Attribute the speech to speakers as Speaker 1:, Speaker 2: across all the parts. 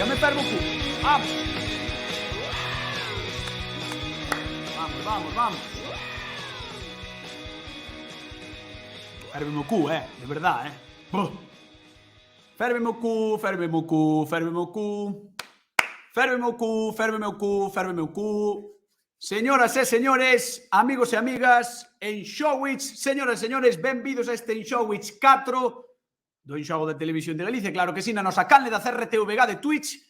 Speaker 1: Xa me fermo o cu. Vamos. Vamos. Férveme o cu, de verdad, Férveme o cu. Señoras e señores, amigos e amigas, Enxowiz, señoras e señores, benvidos a este Enxowiz 4 do Enxogo de Televisión de Galicia, claro que sí, na nosa canle da CRTVG de Twitch.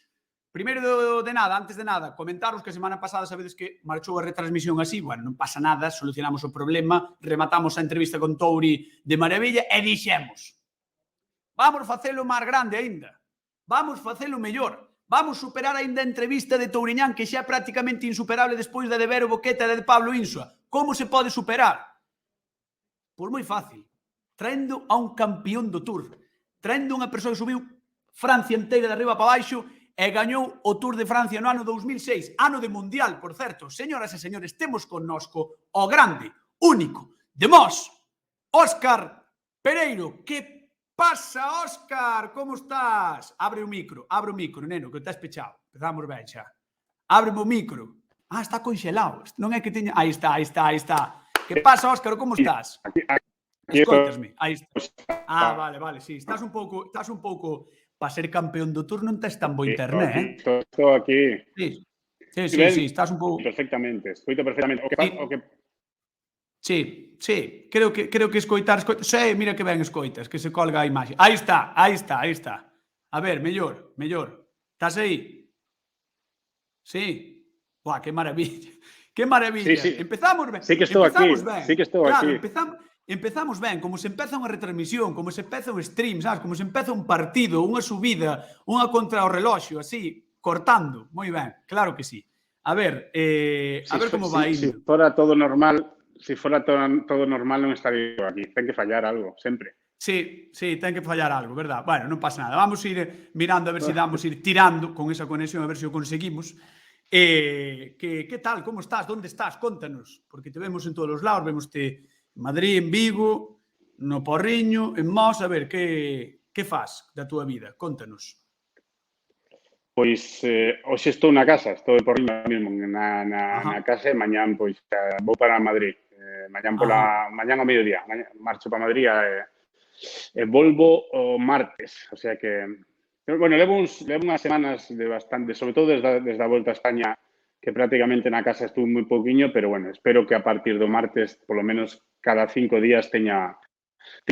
Speaker 1: Primeiro de nada, antes de nada, comentaros que a semana pasada sabedes que marchou a retransmisión así, bueno, non pasa nada, solucionamos o problema, rematamos a entrevista con Touri de maravilla e dixemos, vamos facelo máis grande aínda, vamos facelo mellor, vamos superar aínda a entrevista de Touriñán que xa é prácticamente insuperable despois da de Vero Boqueta e de Pablo Insua. Como se pode superar? Pois moi fácil, traendo a un campeón do Tour, traendo unha persoa que subiu Francia inteira de arriba para baixo e gañou o Tour de Francia no ano 2006, ano de Mundial, por certo. Señoras e señores, temos connosco o grande, único, de Mos, Óscar Pereiro. Que pasa, Óscar? Como estás? Abre o micro, neno, que estás pechado. Empezamos ben xa. Ábreme o micro. Ah, está conxelado. Non é que teña... Aí está. Que pasa, Óscar? Como estás? Escoitasme. Aí está. Ah, vale, sí. Estás un pouco para ser campeón do Tour non tes tan bo internet,
Speaker 2: Estou aquí.
Speaker 1: Sí, estás un pouco...
Speaker 2: Perfectamente, escoito perfectamente.
Speaker 1: Sí, creo que escoitar... Sí, mira que ben escoitas, que se colga a imaxe. Aí está. A ver, mellor. Estás aí? Sí. Buah, que maravilla.
Speaker 2: Sí.
Speaker 1: Empezamos ben.
Speaker 2: Sí que estou aquí.
Speaker 1: Empezamos ben, como se empeza unha retransmisión, como se empeza un stream, sabes? Como se empeza un partido, unha subida, unha contra o reloxo, así, cortando. Moi ben, claro que sí. A ver como vai indo.
Speaker 2: Se fora todo normal non estaría aquí. Ten que fallar algo, sempre.
Speaker 1: Sí, ten que fallar algo, verdad? Bueno, non pasa nada. Vamos a ir mirando a ver se damos ir tirando con esa conexión, a ver se o conseguimos. Que tal? Como estás? Donde estás? Contanos. Porque te vemos en todos os lados, vemoste en Madrid, en Vigo, no Porriño, en Mos. A ver, que faz da túa vida? Contanos.
Speaker 2: Pois, hoxe estou na casa, estou de Porriño mesmo, na casa, e mañán, pois, vou para Madrid. Mañán ao mediodía, marcho para Madrid e volvo o martes, o sea que... Bueno, levo unhas semanas de bastante, sobre todo desde a volta a España, que prácticamente na casa estuve moi pouquiño, pero bueno, espero que a partir do martes, polo menos cada 5 días, teña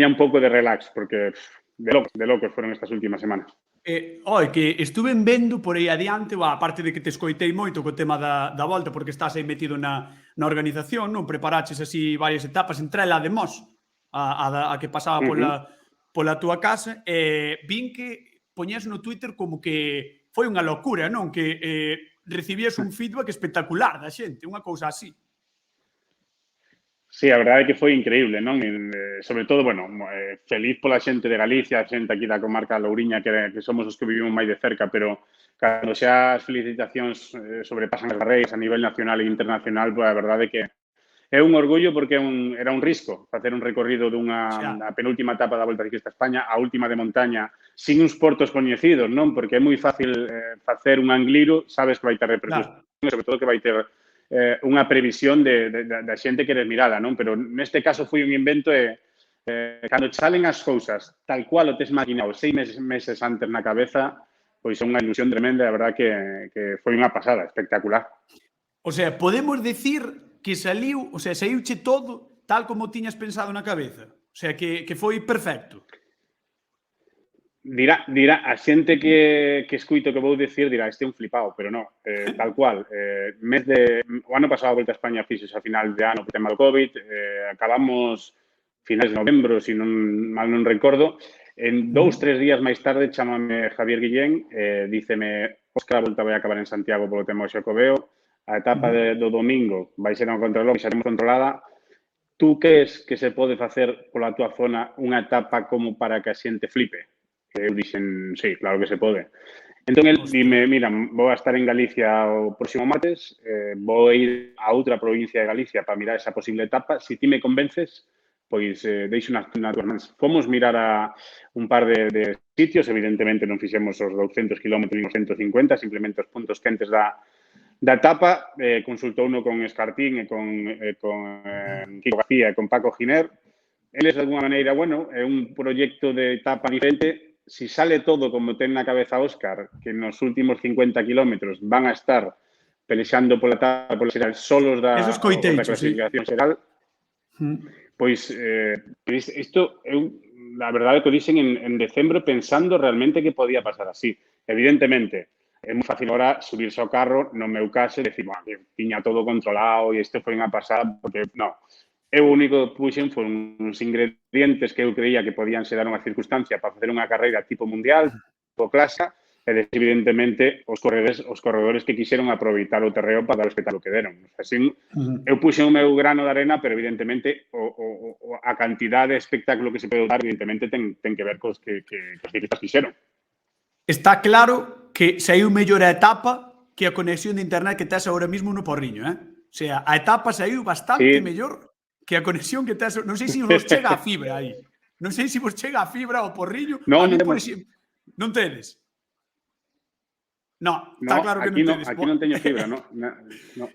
Speaker 2: un pouco de relax, porque de locos fueron estas últimas semanas.
Speaker 1: Que estuve vendo por aí adiante, aparte de que te escoitei moito co tema da volta, porque estás aí metido na organización, non? Preparaches así varias etapas, entre ela de Mos, a que pasaba pola túa casa, e vin que poñías no Twitter como que foi unha locura, non? Que recibías un feedback espectacular da xente, unha cousa así.
Speaker 2: Sí, a verdade é que foi increíble, non? Sobre todo, bueno, feliz pola xente de Galicia, a xente aquí da comarca da Louriña, que somos os que vivimos máis de cerca, pero cando xa as felicitacións sobrepasan as barreiras a nivel nacional e internacional, pois a verdade é que é un orgullo porque era un risco facer un recorrido a penúltima etapa da Volta Ciclista a España, a última de montaña, sin uns portos coñecidos, non? Porque é moi fácil facer un angliro, sabes que vai ter repercusión, sobre todo que vai ter unha previsión da xente que eres mirada, non? Pero neste caso foi un invento e cando salen as cousas tal cual o tes maquinado 6 meses antes na cabeza, pois é unha ilusión tremenda, a verdad que foi unha pasada, espectacular.
Speaker 1: O sea, podemos decir que saíuche todo tal como tiñas pensado na cabeza? O sea, que foi perfecto?
Speaker 2: Dirá a xente que escuito que vou dicir, dirá, este é un flipado, pero non, tal cual. O ano pasado a Volta a España fixos a final de ano por tema do COVID, acabamos finais de novembro, se mal non recordo. En 2-3 días máis tarde chamame Javier Guillén, díceme, Óscar, a Volta vai acabar en Santiago polo tema do Xacobeo, a etapa do domingo vai ser unha contrarreloj, xa temos controlada. Tú crees que se pode facer pola túa zona unha etapa como para que a xente flipe? Eu dixen, sí, claro que se pode. Entón, el dime, mira, vou a estar en Galicia o próximo martes, vou ir a outra provincia de Galicia para mirar esa posible etapa. Se ti me convences, pois deixo nas túas mans. Fomos mirar a un par de sitios, evidentemente non fixemos os 200 km nin os 150, simplemente os puntos quentes da etapa, consultou uno con Escartín e con Kiko García e con Paco Giner. Eles, de alguna maneira, bueno, é un proxecto de etapa diferente. Si sale todo como ten na cabeza Óscar, que nos últimos 50 kilómetros van a estar pelexando pola etapa, pola xeral, solos da clasificación xeral, pois isto, a verdade que o dixen en decembro pensando realmente que podía pasar así. Evidentemente, é moi fácil ahora subirse ao carro, no meu caso, e decir, bueno, que tiña todo controlado e isto foi unha pasada, porque non. Eu o único que puxen foron uns ingredientes que eu creía que podían ser dar unha circunstancia para facer unha carreira tipo mundial, tipo clásica, e evidentemente os corredores que quixeron aproveitar o terreo para dar o espectáculo que deron. Así, eu puxen o meu grano de arena, pero evidentemente a cantidad de espectáculo que se pode dar, evidentemente, ten que ver cos que os ciclistas quixeron.
Speaker 1: Está claro que saiu mellor a etapa que a conexión de internet que tes agora mesmo no Porriño, O sea, a etapa saiu bastante mellor que a conexión que tes. Non sei se vos chega a fibra aí. Non sei se vos chega a fibra ao Porriño.
Speaker 2: Non,
Speaker 1: non tedes. No, está claro que non tedes.
Speaker 2: Aquí non teño fibra, no.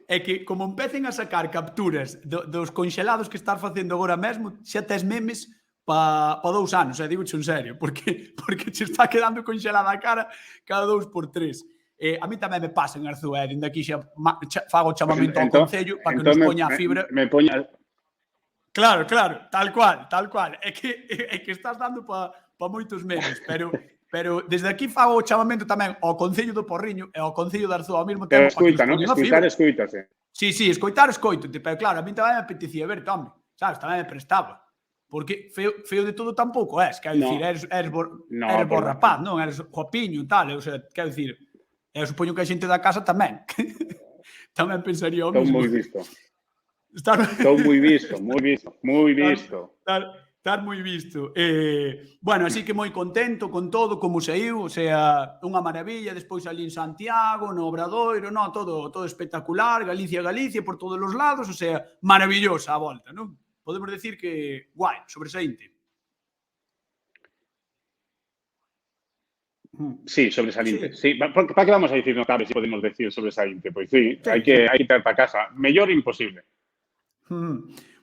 Speaker 1: É que como empecen a sacar capturas dos conxelados que estás facendo agora mesmo, xa tes memes para 2 anos, digo en serio, porque che está quedando conxelada a cara cada 2 por 3. A mí tamén me pasa en Arzúa, dende aquí xa fago chamamento ao Concello para que nos poña a fibra.
Speaker 2: Me poña...
Speaker 1: Claro, tal cual. É que estás dando para moitos memes, pero desde aquí fago o chamamento tamén ao Concello do Porriño e ao Concello de Arzúa ao mesmo tempo.
Speaker 2: Pero escoita, non? Escoitase.
Speaker 1: Sí, escoitarte, pero claro, a mí tamén me apetecía ver, home, sabes, tamén me prestaba. Porque feo de todo tampouco és, quero dicir, eres borrapaz, non? Eres guapiño e tal, o sea, quero dicir, eu supoño que a xente da casa tamén. Tamén pensaría o mesmo.
Speaker 2: Estou moi visto.
Speaker 1: Estás moi visto. Bueno, así que moi contento con todo, como saiu, o sea, unha maravilla, despois ali en Santiago, no Obradoiro, no, todo espectacular, Galicia, por todos os lados, o sea, maravillosa a volta, non? Podemos decir que, guai, sobresaínte.
Speaker 2: Sí, sobresaínte. Sí. Para que vamos a dicir, non cabe, si podemos decir sobresaínte? Pois sí, hai que ir para casa. Mellor imposible.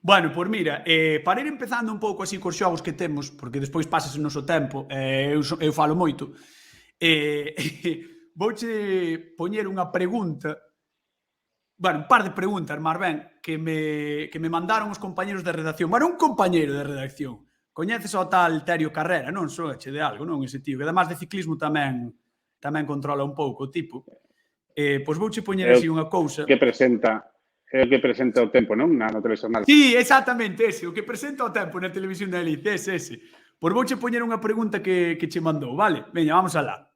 Speaker 1: Bueno, pois mira, para ir empezando un pouco así cos xogos que temos, porque despois pasas o noso tempo, eu falo moito, vouche poñer unha pregunta, bueno, un par de preguntas, máis ben, que me mandaron os compañeros de redacción. Bueno, un compañeiro de redacción. Coñeces ao tal Terio Carrera, non? Soache de algo, non? Ese tío, que además de ciclismo tamén controla un pouco o tipo. Pois vouche poñer así unha cousa.
Speaker 2: Que presenta o tempo, non? Na telexornal.
Speaker 1: Sí, exactamente ese, o que presenta o tempo na televisión de Galicia, ese. Pois vouche poñer unha pregunta que che mandou, vale? Veña, vamos alá.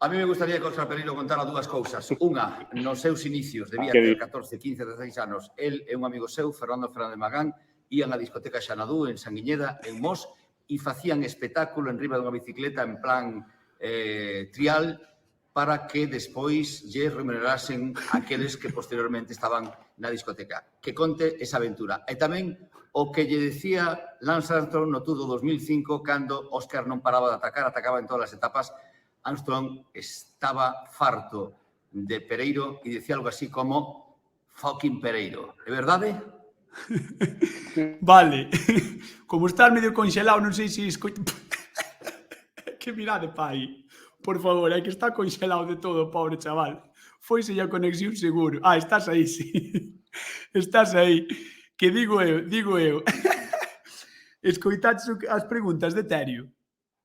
Speaker 3: A mí me gustaría que Óscar Pereiro contara dúas cousas. Unha, nos seus inicios, debía ter 14, 15, 16 anos. El é un amigo seu, Fernando Fernández Magán, ían á discoteca Xanadú, en Sanguiñeda, en Mos, e facían espectáculo en riba dunha bicicleta en plan trial para que despois lle remunerasen aqueles que posteriormente estaban na discoteca. Que conte esa aventura. E tamén o que lle decía Lance Armstrong no Tour do 2005, cando Óscar non paraba de atacar, atacaba en todas as etapas. Armstrong estaba farto de Pereiro e dicía algo así como fucking Pereiro. É verdade?
Speaker 1: Vale. Como estás medio conxelado, non sei se escoito... Que mirade, pai. Por favor, hai que estar conxelado de todo, pobre chaval. Foise a conexión seguro. Ah, estás aí, sí. Estás aí. Que digo eu. Escoitaches as preguntas de Terio?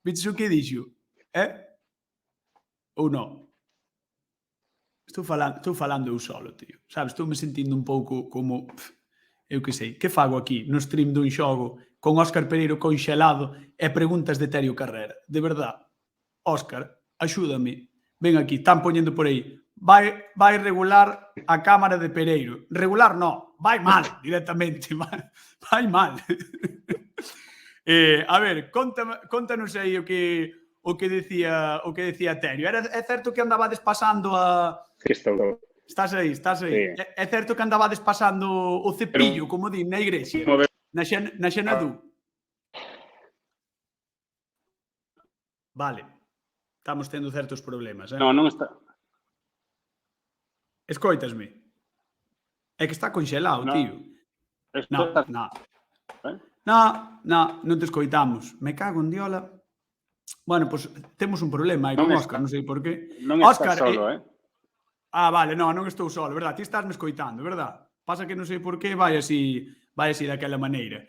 Speaker 1: Viches o que dixo? Ou non? Estou falando eu solo, tío. Sabes, estou me sentindo un pouco como... Eu que sei, que fago aquí no stream dun xogo con Óscar Pereiro conxelado e preguntas de Terio Carrera? De verdad. Óscar, axúdame. Ven aquí, están poñendo por aí. Vai regular a cámara de Pereiro. Regular non, vai mal directamente. Vai mal. A ver, contanos aí o que decía Terio. É certo que andabades pasando a... Estás aí, estás aí.
Speaker 2: Sí.
Speaker 1: É certo que andabades pasando o cepillo, como din, na igrexa, na Xanadú. Vale. Estamos tendo certos problemas,
Speaker 2: No, non está.
Speaker 1: Escoitasme? É que está conxelado,
Speaker 2: No.
Speaker 1: tío.
Speaker 2: Esto
Speaker 1: No,
Speaker 2: está...
Speaker 1: no.
Speaker 2: ¿Eh?
Speaker 1: Non te escoitamos. Me cago en diola. Bueno, pues temos un problema aí con Óscar, non sei por qué.
Speaker 2: Non
Speaker 1: Óscar,
Speaker 2: estás solo,
Speaker 1: vale, non estou solo, verdad? Ti estás me escoitando, verdad? Pasa que non sei por qué vai así daquela maneira.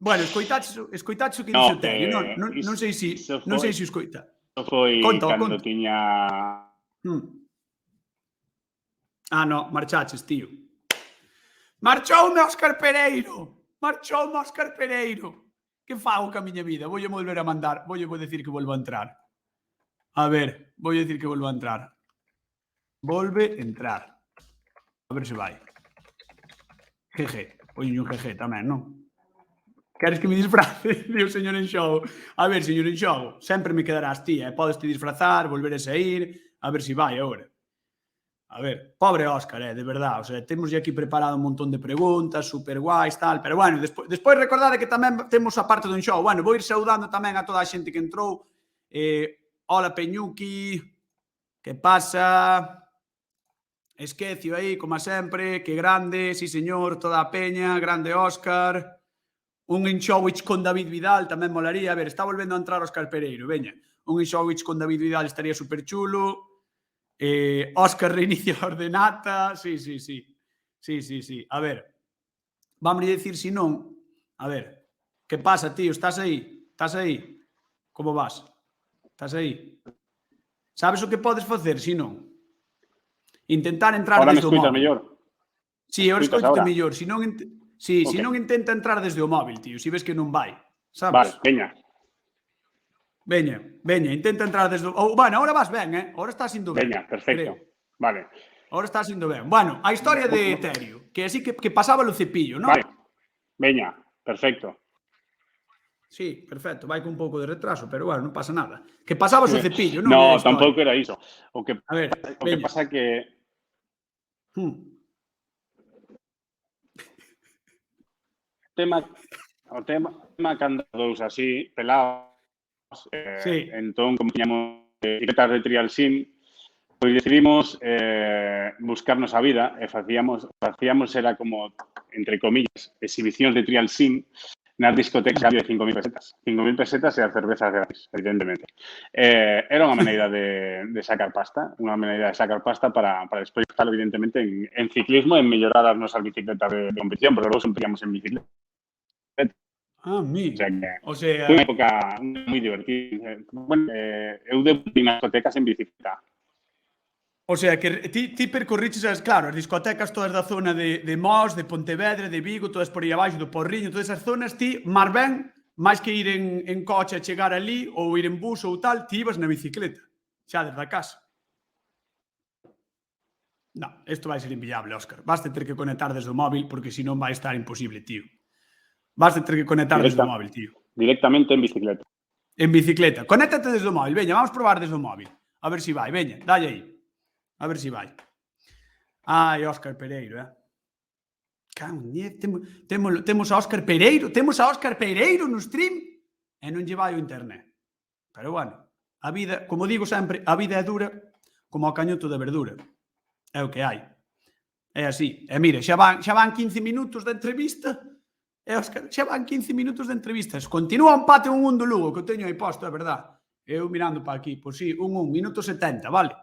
Speaker 1: Bueno, escoitaches o que dixo Terio, non sei se escoita.
Speaker 2: Iso foi cando tiña...
Speaker 1: No, marchaches, tío. Marchoume Óscar Pereiro. Marchoume Óscar Pereiro. Que fago ca miña vida? Voulle volver a mandar. Voulle decir que volvo a entrar. A ver, voulle decir que volvo a entrar. Volve a entrar. A ver se vai. GG. Poño un GG tamén, non? Queres que me disfrace? Diu o señor Enxogo. A ver, señor Enxogo, sempre me quedarás ti, Podes te disfrazar, volver a sair, a ver se vai agora. A ver, pobre Óscar, de verdad. O sea, temos aquí preparado un montón de preguntas, super guais, tal. Pero bueno, despois recordade que tamén temos a parte do Enxogo. Bueno, vou ir saudando tamén a toda a xente que entrou. Hola, Peñuqui. Que pasa? Esquecio aí, como sempre. Que grande, sí señor, toda a peña. Grande Óscar. Un Enxowich con David Vidal tamén molaría. A ver, está volvendo a entrar Óscar Pereiro. Veña, un Enxowich con David Vidal estaría super chulo. Óscar reinicia a ordenata. Sí. A ver, vamos a decir si non. A ver, que pasa, tío? Estás aí? Estás aí? Como vas? Estás aí? Sabes o que podes facer, si non? Intentar entrar
Speaker 2: Ahora
Speaker 1: desde o móvil.
Speaker 2: mellor.
Speaker 1: Sí, ahora escoito mellor. Si non intenta entrar desde o móvil, tío. Si ves que non vai. Sabes?
Speaker 2: Vale, veña.
Speaker 1: Veña, intenta entrar desde... Bueno, ahora vas ben, Ahora estás indo ben.
Speaker 2: Veña, perfecto.
Speaker 1: Creo.
Speaker 2: Vale.
Speaker 1: Ahora estás indo ben. Bueno, a historia de Terio, que así que pasaba o cepillo, non?
Speaker 2: Vale. Veña, perfecto.
Speaker 1: Sí, perfecto. Vai con un pouco de retraso, pero bueno, non pasa nada. Que pasaba o cepillo, non?
Speaker 2: No, tampouco era iso. O que pasa que... O tema cando dous así, pelados, entón, como tiñamos etiquetas de Trial Sim, pois decidimos buscarnos a vida e facíamos era como, entre comillas, exhibicións de Trial Sim nas discotecas de 5.000 pesetas. 5.000 pesetas e as cervezas gratis, evidentemente. Era unha maneira de sacar pasta, para despois gastar, evidentemente, en ciclismo, en mellorar as nosas bicicletas de competición, porque luego sempre íamos en bicicleta. O sea, foi unha época moi divertida. Bueno, eu debuté nas discotecas en bicicleta.
Speaker 1: O sea, que ti percorriches, claro, as discotecas todas da zona de Mos, de Pontevedra, de Vigo, todas por aí abaixo, do Porriño, todas esas zonas, ti, máis ben, máis que ir en coche a chegar ali, ou ir en bus ou tal, ti ibas na bicicleta, xa desde a casa. Non, isto vai ser inviable, Óscar. Vas ter que conectar desde o móvil, porque senón vai estar imposible, tío. Vas a ter que conectar desde o móvil, tío.
Speaker 2: Directamente en bicicleta.
Speaker 1: En bicicleta. Conéctate desde o móvil. Veña, vamos probar desde o móvil. A ver si vai. Veña, dalle aí. A ver si vai. Ai, Óscar Pereiro, Temos a Óscar Pereiro. Temos a Óscar Pereiro no stream e non lle vai o internet. Pero bueno, a vida, como digo sempre, a vida é dura como o cañoto de verdura. É o que hai. É así. E mire, xa van 15 minutos de entrevista. Óscar, xa van 15 minutos de entrevistas. Continúa o empate 1-1 do Lugo, que o teño aí posto, é verdad. Eu mirando para aquí. Pois sí, 1-1, minuto 70, vale.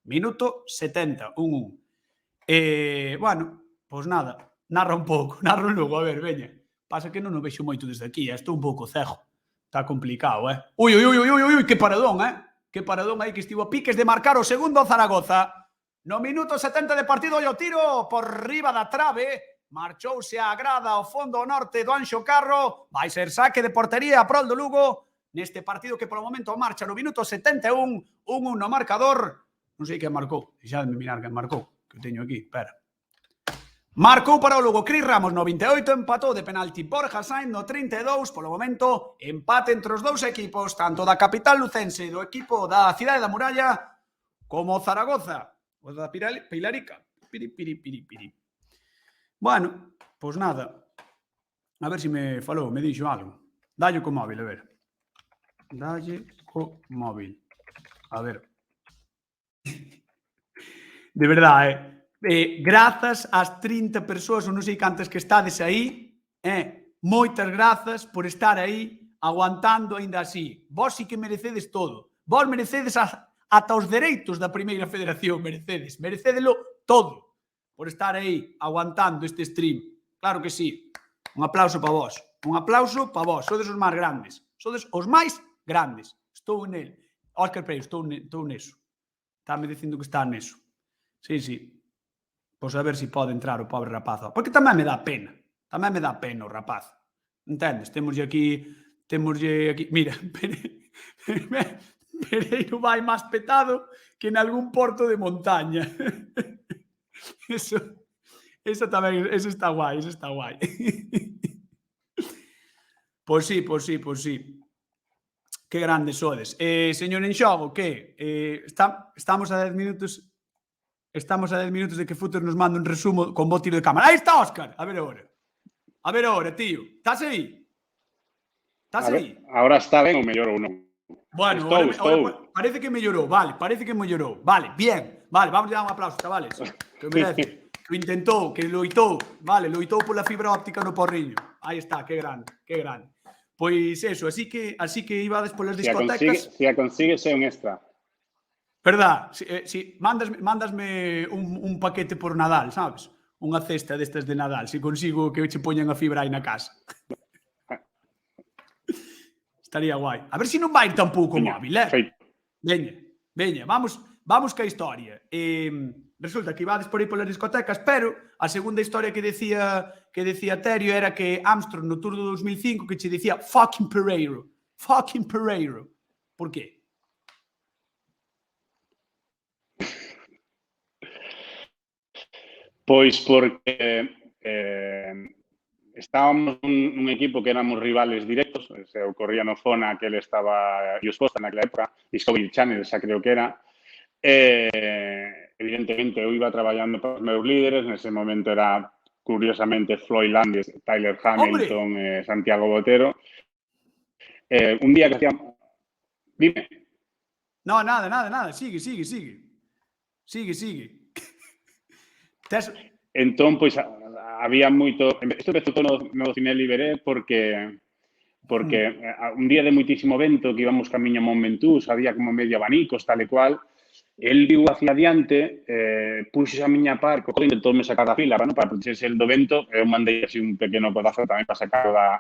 Speaker 1: Minuto 70, 1-1. Bueno, pois nada, narra un pouco, narra un Lugo, a ver, veña. Pasa que non o vexo moito desde aquí, estou un pouco cego. Está complicado, Ui, que paradón, Que paradón aí que estivo a piques de marcar o segundo Zaragoza. No minuto 70 de partido, o tiro por riba da trave. Marchouse a grada ao fondo norte do Anxo Carro. Vai ser saque de portería a prol do Lugo neste partido que polo momento marcha no minuto 71. 1-1 no marcador. Non sei quen marcou. Deixadme mirar quen marcou, que teño aquí. Espera. Marcou para o Lugo Cris Ramos no 28, empatou de penalti Borja Sainz no 32. Polo momento, empate entre os dous equipos, tanto da capital lucense, do equipo da Cidade da Muralla, como Zaragoza, O da Pilarica. Piri, piri, piri, piri. Bueno, pois nada. A ver se me falou, me dixo algo. Dalle co móvil, a ver. Dalle co móvil. A ver. De verdade, grazas ás 30 persoas, ou non sei cantas que estades aí, moitas grazas por estar aí aguantando aínda así. Vos sí que merecedes todo. Vos merecedes ata os dereitos da Primeira Federación, merecédelo todo por estar aí aguantando este stream. Claro que sí. Un aplauso para vos. Un aplauso para vos. Sodes os máis grandes. Sodes os máis grandes. Estou nel. Óscar Pereiro, estou neso. Estáme dicindo que está neso. Sí, sí. Pois a ver se pode entrar o pobre rapaz. Porque tamén me dá pena. Tamén me dá pena o rapaz. Entendes? Temoslle aquí... Mira, Pereiro vai máis petado que en algún porto de montaña. Eso tamén, eso está guai, eso está guai. Pois sí. Que grandes sodes. Señor Enxogo, que? Estamos a 10 minutos de que Futur nos manda un resumo con bo tiro de cámara. Aí está, Óscar. A ver ahora, tío. Estás aí? Estás aí?
Speaker 2: Ahora está ben ou mellor ou non?
Speaker 1: Bueno,
Speaker 2: estou.
Speaker 1: Parece que mellorou, vale, Vale, bien. Vale, vamos a dar un aplauso, chavales. Que merece. Que intentou, que loitou, vale, loitou pola fibra óptica no Porriño. Aí está, que grande. Pois eso, así que ibades polas discotecas.
Speaker 2: Se a consigues é un extra.
Speaker 1: Verdad, si mándasme un paquete por Nadal, sabes? Unha cesta destas de Nadal, se consigo que che poñan a fibra aí na casa. Estaría guai. A ver se non vai ir tampouco o móvil, Veña, vamos ca historia. Resulta que ibades por aí polas discotecas, pero a segunda historia que decía Terio era que Armstrong no Tour do 2005 que che dicía fucking Pereiro. Por qué?
Speaker 2: Pois porque estábamos un equipo que éramos rivales directos, se ocorría no Fona que ele estaba exposta naquela época, Discovery Channel, xa creo que era. Evidentemente, eu iba traballando para os meus líderes, nese momento era, curiosamente, Floyd Landis, Tyler Hamilton, Santiago Botero. Un día que hacía... Dime.
Speaker 1: No, nada. Sigue.
Speaker 2: Entón, pois, había moito... Isto empezou no Cinelli Beré porque un día de moitísimo vento que íbamos camiño a Montmentús, había como medio abanicos, tal e cual. El viu hacia adiante, puxo a miña par, intentoume sacar da fila, para protegerse el do vento, eu mandei así un pequeno codazo tamén para sacar da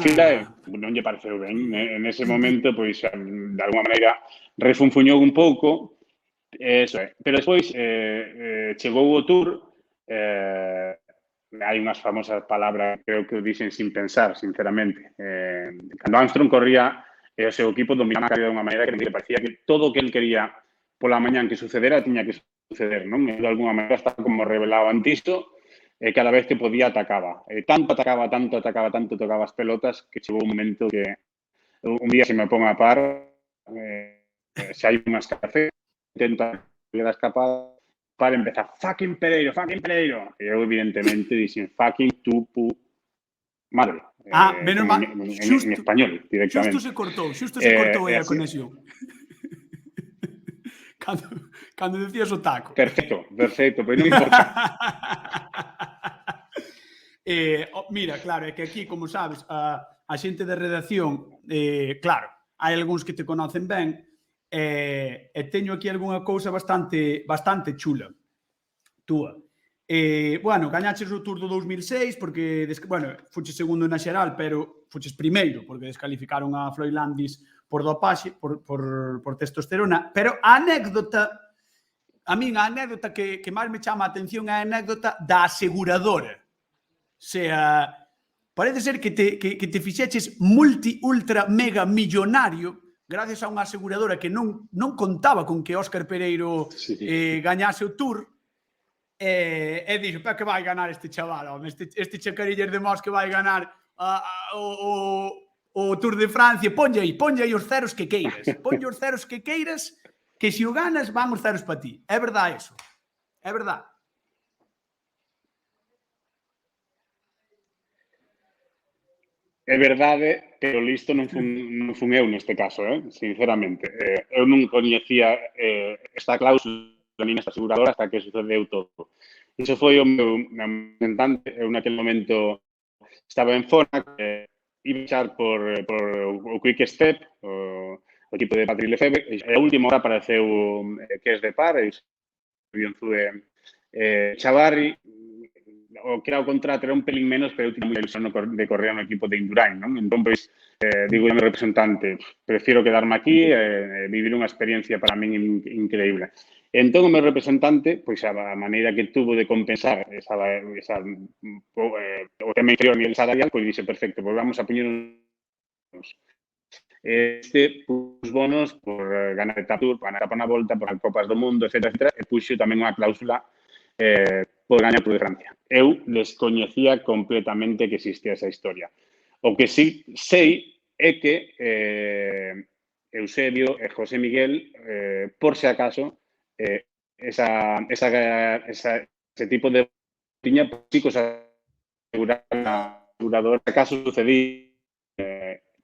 Speaker 2: fila, e non lle pareceu ben. En ese momento, pois, de alguma maneira, refunfuñou un pouco, eso é. Pero despois, chegou o Tour, hai unhas famosas palabras, creo que o dixen sin pensar, sinceramente. Cando Armstrong corría, o seu equipo dominaba a carrera de unha maneira que parecía que todo o que el quería pola mañán que sucedera, tiña que suceder, non? De alguna maneira estaba como revelado ante isto, e cada vez que podía atacaba. Tanto tocaba as pelotas, que chegou un momento que un día se me pon a par, se hai unhas café, intenta ir a escapada, para empezar, fucking Pereiro. E eu, evidentemente, dixen, fucking tu madre.
Speaker 1: Menos mal.
Speaker 2: En español, directamente.
Speaker 1: Xusto se cortou aí a conexión. Cando decías o taco.
Speaker 2: Perfecto, pero non importa.
Speaker 1: Mira, claro, é que aquí, como sabes, a xente de redacción, claro, hai algúns que te conocen ben, e teño aquí algunha cousa bastante chula, túa. Bueno, gañaches o Tour do 2006, porque, bueno, fuches segundo na xeral, pero fuches primeiro, porque descalificaron a Floyd Landis por dopaxe, por testosterona, pero a anécdota que máis me chama a atención é a anécdota da aseguradora. O sea, parece ser que te fixeches ultra mega millonario gracias a unha aseguradora que non contaba con que Óscar Pereiro gañase o Tour, e dixo, pero que vai ganar este chaval, este chacariller de Mos que vai ganar o Tour de Francia, ponlle aí os ceros que queiras, que se o ganas van os ceros para ti. É verdade eso. É verdade.
Speaker 2: É verdade, pero listo non fun eu neste caso, sinceramente. Eu non coñecía esta cláusula nin esta aseguradora hasta que sucedeu todo. Iso foi o meu representante. Eu naquele momento estaba en Fona, iba a echar por o Quick Step, o equipo de Patrick Lefebvre, e a última hora apareceu que es de par, e Bionzue Chavarri, o que era o contrato era un pelín menos, pero eu tinha moita ilusión de correr no equipo de Indurain, non? Entón, pois, digo ao meu representante, prefiro quedarme aquí e vivir unha experiencia para min increíble. Entón, o meu representante, pois, a maneira que tuvo de compensar o tema inferior a nivel salarial, pois, dixe, perfecto, pois vamos a poñer uns bonos por ganar etapa Tour, por ganar etapa na volta, por Copas do Mundo, etc. E puxo tamén unha cláusula por gañar Tour de Francia. Eu descoñecía completamente que existía esa historia. O que sí sei é que Eusebio e José Miguel, por se acaso, ese tipo de tiña chicos asegurador, acaso sucedía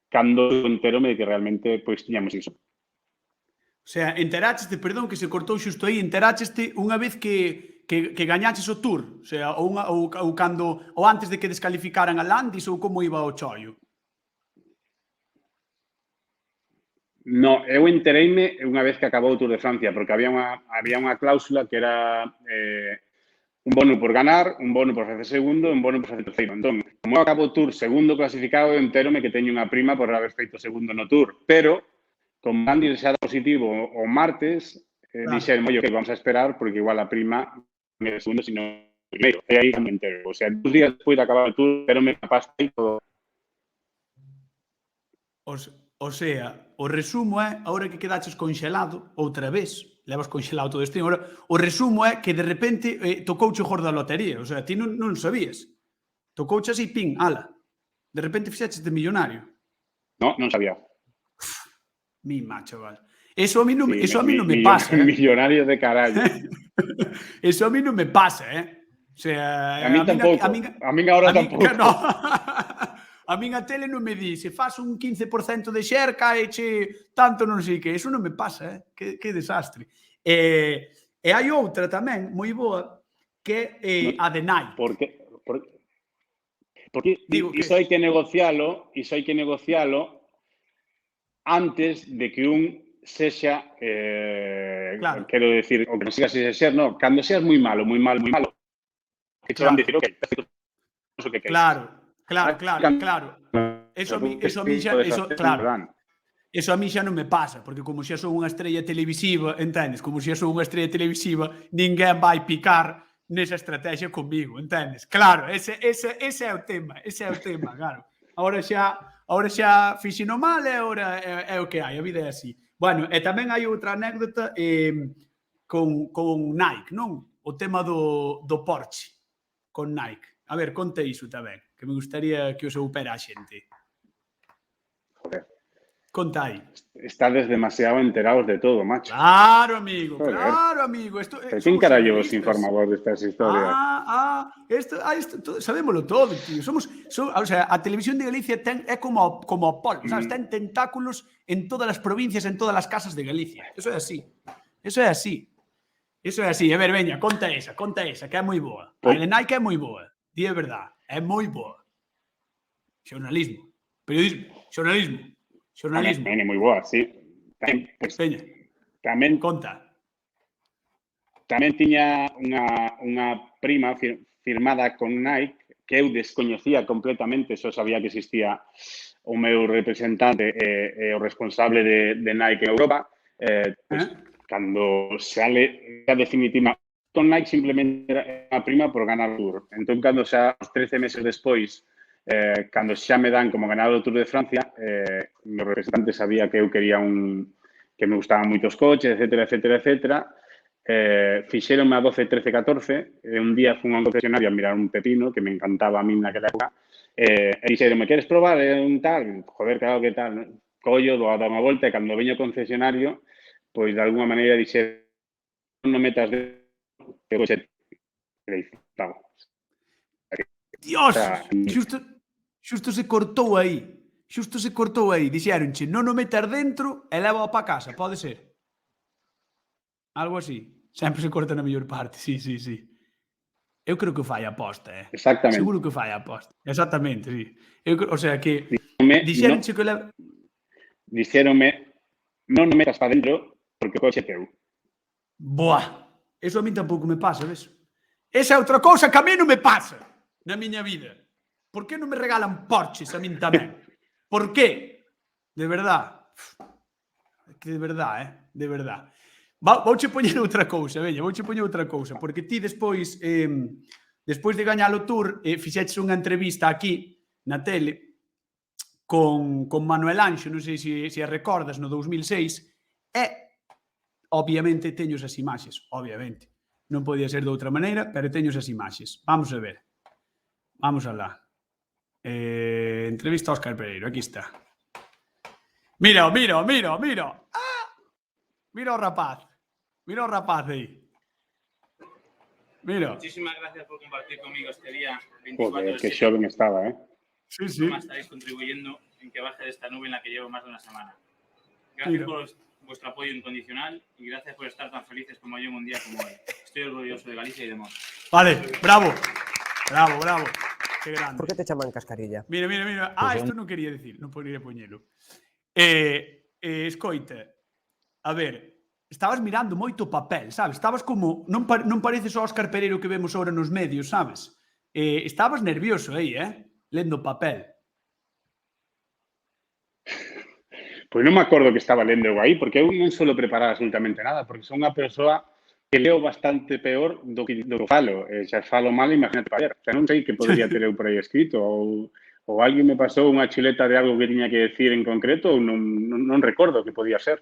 Speaker 2: cando enterome de que realmente pois tiñamos iso.
Speaker 1: O sea, enterácheste, perdón, que se cortou xusto aí, enterácheste unha vez que gañaches o Tour, o sea, ou cando ou antes de que descalificaran a Landis, ou como iba o chollo?
Speaker 2: No, eu entereime unha vez que acabou o Tour de Francia, porque había unha cláusula que era un bono por ganar, un bono por facer segundo e un bono por facer terceiro. Entón, como eu acabo o Tour segundo clasificado, eu enterome que teño unha prima por haber feito segundo no Tour. Pero, como Andy xa era positivo o martes, dixeron, oye, vamos a esperar, porque igual a prima non é segundo, sino primeiro. E aí me entero. O sea, 2 días despois de acabar o Tour, pero me pasta aí todo.
Speaker 1: O sea, o resumo é, agora que quedaches conxelado, outra vez, levas conxelado todo este agora, o resumo é que de repente tocouche o gordo da lotería, o sea, ti non sabías. Tocouche así, pin, ala. De repente fixeches de millonario.
Speaker 2: No, non sabía.
Speaker 1: Mima, chaval. Eso a mí non me pasa,
Speaker 2: Millonario de carallo.
Speaker 1: Eso a mí non me pasa, O sea,
Speaker 2: a mí tampouco. A min agora tampouco.
Speaker 1: No. A min a tele non me di, se faz un 15% de share, caeche tanto non sei que. Eso non me pasa, Que desastre. E hai outra tamén, moi boa, que é a de Nike.
Speaker 2: Porque iso hai que negocialo antes de que un sexa,
Speaker 1: claro.
Speaker 2: quero decir, o que non sigas ese ser, no, cando seas moi malo, que te van a decir, ok, perfecto, o que queres.
Speaker 1: Claro. Eso a mí xa non me pasa, porque como xa son unha estrella televisiva, entendes? Como xa son unha estrella televisiva, ninguén vai picar nesa estrategia comigo, entendes? Claro, ese é o tema, claro. Agora xa fixino mal e agora é o que hai, a vida é así. Bueno, e tamén hai outra anécdota con Nike, non? O tema do Porsche con Nike. A ver, conte iso tamén, que me gustaría que o soupera a xente.
Speaker 2: Joder.
Speaker 1: Conta aí.
Speaker 2: Estades demasiado enterados de todo, macho.
Speaker 1: Claro, amigo,
Speaker 2: Joder.
Speaker 1: claro, amigo.
Speaker 2: Pero quen carallo vos informador destas historias?
Speaker 1: Sabémolo todo, tío. O sea, a Televisión de Galicia é como o polvo, sabes? Ten tentáculos en todas as provincias, en todas as casas de Galicia. Eso é así. A ver, veña, conta esa, que é moi boa. A de Nike é moi boa. Di a verdade, é moi boa. Xornalismo. Periodismo. Xornalismo.
Speaker 2: Tamén é moi boa, sí. Tamén
Speaker 1: conta.
Speaker 2: Tamén tiña unha prima firmada con Nike que eu descoñecía completamente, só sabía que existía o meu representante e o responsable de Nike en Europa. Cando sale a definitiva con Nike, simplemente era unha prima por ganar o Tour. Entón, cando xa os 13 meses despois, cando xa me dan como ganador do Tour de Francia, o meu representante sabía que eu quería que me gustaban moitos coches, etcétera. Fixeronme a 12, 13, 14. Un día fui a un concesionario a mirar un pepino que me encantaba a mí naquela época. E dixeron, me queres probar un tal? Joder, claro que tal. Collo, dou a dar unha volta e cando veño ao concesionario, pois de alguma maneira dixeron, non metas de dentro que o coche pago.
Speaker 1: Dios,
Speaker 2: sea,
Speaker 1: xusto se cortou aí. Xusto se cortou aí. Dixéronche, non o metas dentro e lévao para casa, pode ser? Algo así. Sempre se corta na mellor parte, sí. Eu creo que fai a aposta,
Speaker 2: Exactamente.
Speaker 1: Seguro que fai a aposta. Exactamente, sí. O sea que dixéronche que
Speaker 2: Dixéronme, non o metas para dentro porque o coche é teu.
Speaker 1: Boa. Eso a mí tampouco me pasa, ves? Esa é outra cousa que a mí non me pasa na miña vida. Por que non me regalan Porsches a min tamén? Por que? De verdad. Que de verdad, De verdad. Vouche poñer outra cousa, veña, vouche poñer outra cousa, porque ti despois de gañar o Tour, fixeches unha entrevista aquí na tele con Manuel Anxo, non sei se a recordas, no 2006, e obviamente teño esas imaxes, obviamente. Non podía ser de outra maneira, pero teño esas imaxes. Vamos a ver. Vamos alá. Entrevista a Óscar Pereiro, aquí está. Mira. ¡Ah! Mira o rapaz. Mira o rapaz aí. Mira.
Speaker 4: Muchísimas gracias por compartir conmigo este día. 24
Speaker 2: Joder,
Speaker 4: de
Speaker 2: que
Speaker 4: septiembre.
Speaker 2: xoven estaba,
Speaker 1: Sí.
Speaker 4: Estáis contribuyendo en que baje de esta nube en la que llevo más de una semana. Gracias por vuestro apoyo incondicional y gracias por estar tan felices como yo en un día como hoy. Estoy orgulloso de Galicia y de Mos.
Speaker 1: Vale, bravo. Qué grande.
Speaker 5: ¿Por qué te llaman cascarilla?
Speaker 1: Mira. Isto non quería decir, non podría poñelo. Escoita, a ver, estabas mirando moito papel, sabes? Estabas como, non pareces o Óscar Pereiro que vemos ahora nos medios, sabes? Estabas nervioso aí, lendo papel.
Speaker 2: Pois non me acordo que estaba lendo eu aí, porque eu non suelo preparar absolutamente nada, porque son unha persoa que leo bastante peor do que falo. Xa falo mal, imagínate para ver. O sea, non sei que podría ter eu por aí escrito, ou alguén me pasou unha chuleta de algo que tiña que decir en concreto, ou non recordo que podía ser.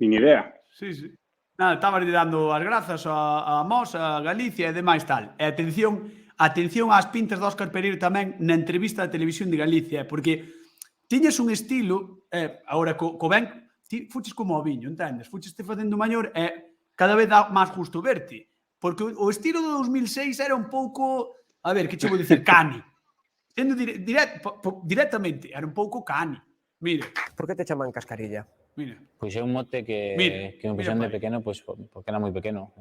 Speaker 2: Nin idea.
Speaker 1: Sí. Nada, estabas dando as grazas a Mos, a Galicia e demais tal. E atención ás pintas de Óscar Pereiro tamén na entrevista da Televisión de Galicia, porque tiñas un estilo, agora co ben, ti fuches como o viño, entendes? Fucheste facendo maior e cada vez dá máis justo verte. Porque o estilo do 2006 era un pouco, a ver, que che vou dicir, cani. Tendo directamente, era un pouco cani. Mira.
Speaker 5: ¿Por qué te llaman cascarilla?
Speaker 1: Mira.
Speaker 6: Pois é un mote que me puxeron de pequeno, pois porque era moi pequeno.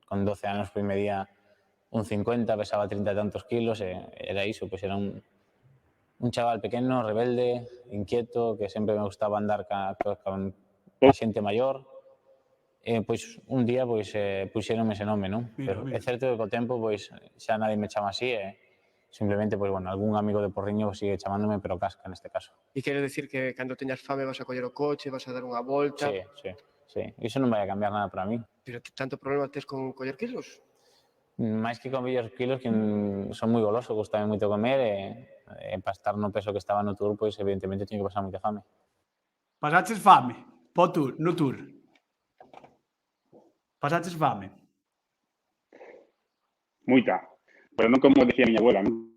Speaker 6: Con 12 anos pois medía un 50, pesaba 30 e tantos kilos, e era iso, pois era un chaval pequeno, rebelde, inquieto, que sempre me gustaba andar con xente maior. Pois un día pois puxeronme ese nome, non? Pero é certo que co tempo pois xa nadie me chama así, simplemente, pois, bueno, algún amigo de Porriño sigue chamándome, pero Casca neste caso.
Speaker 5: E quere decir que cando teñas fame vas a coller o coche, vas a dar unha volta...
Speaker 6: Sí. Iso non vai a cambiar nada para mí.
Speaker 5: Pero tanto problema tes con coller kilos?
Speaker 6: Máis que con coller kilos, que son moi goloso, gustame moito comer, e para estar no peso que estaba no Tour, pois evidentemente teño que pasar moita fame.
Speaker 1: Pasaches fame no Tour? Pasaches fame?
Speaker 2: Moita. Pero non como decía a miña abuela, non?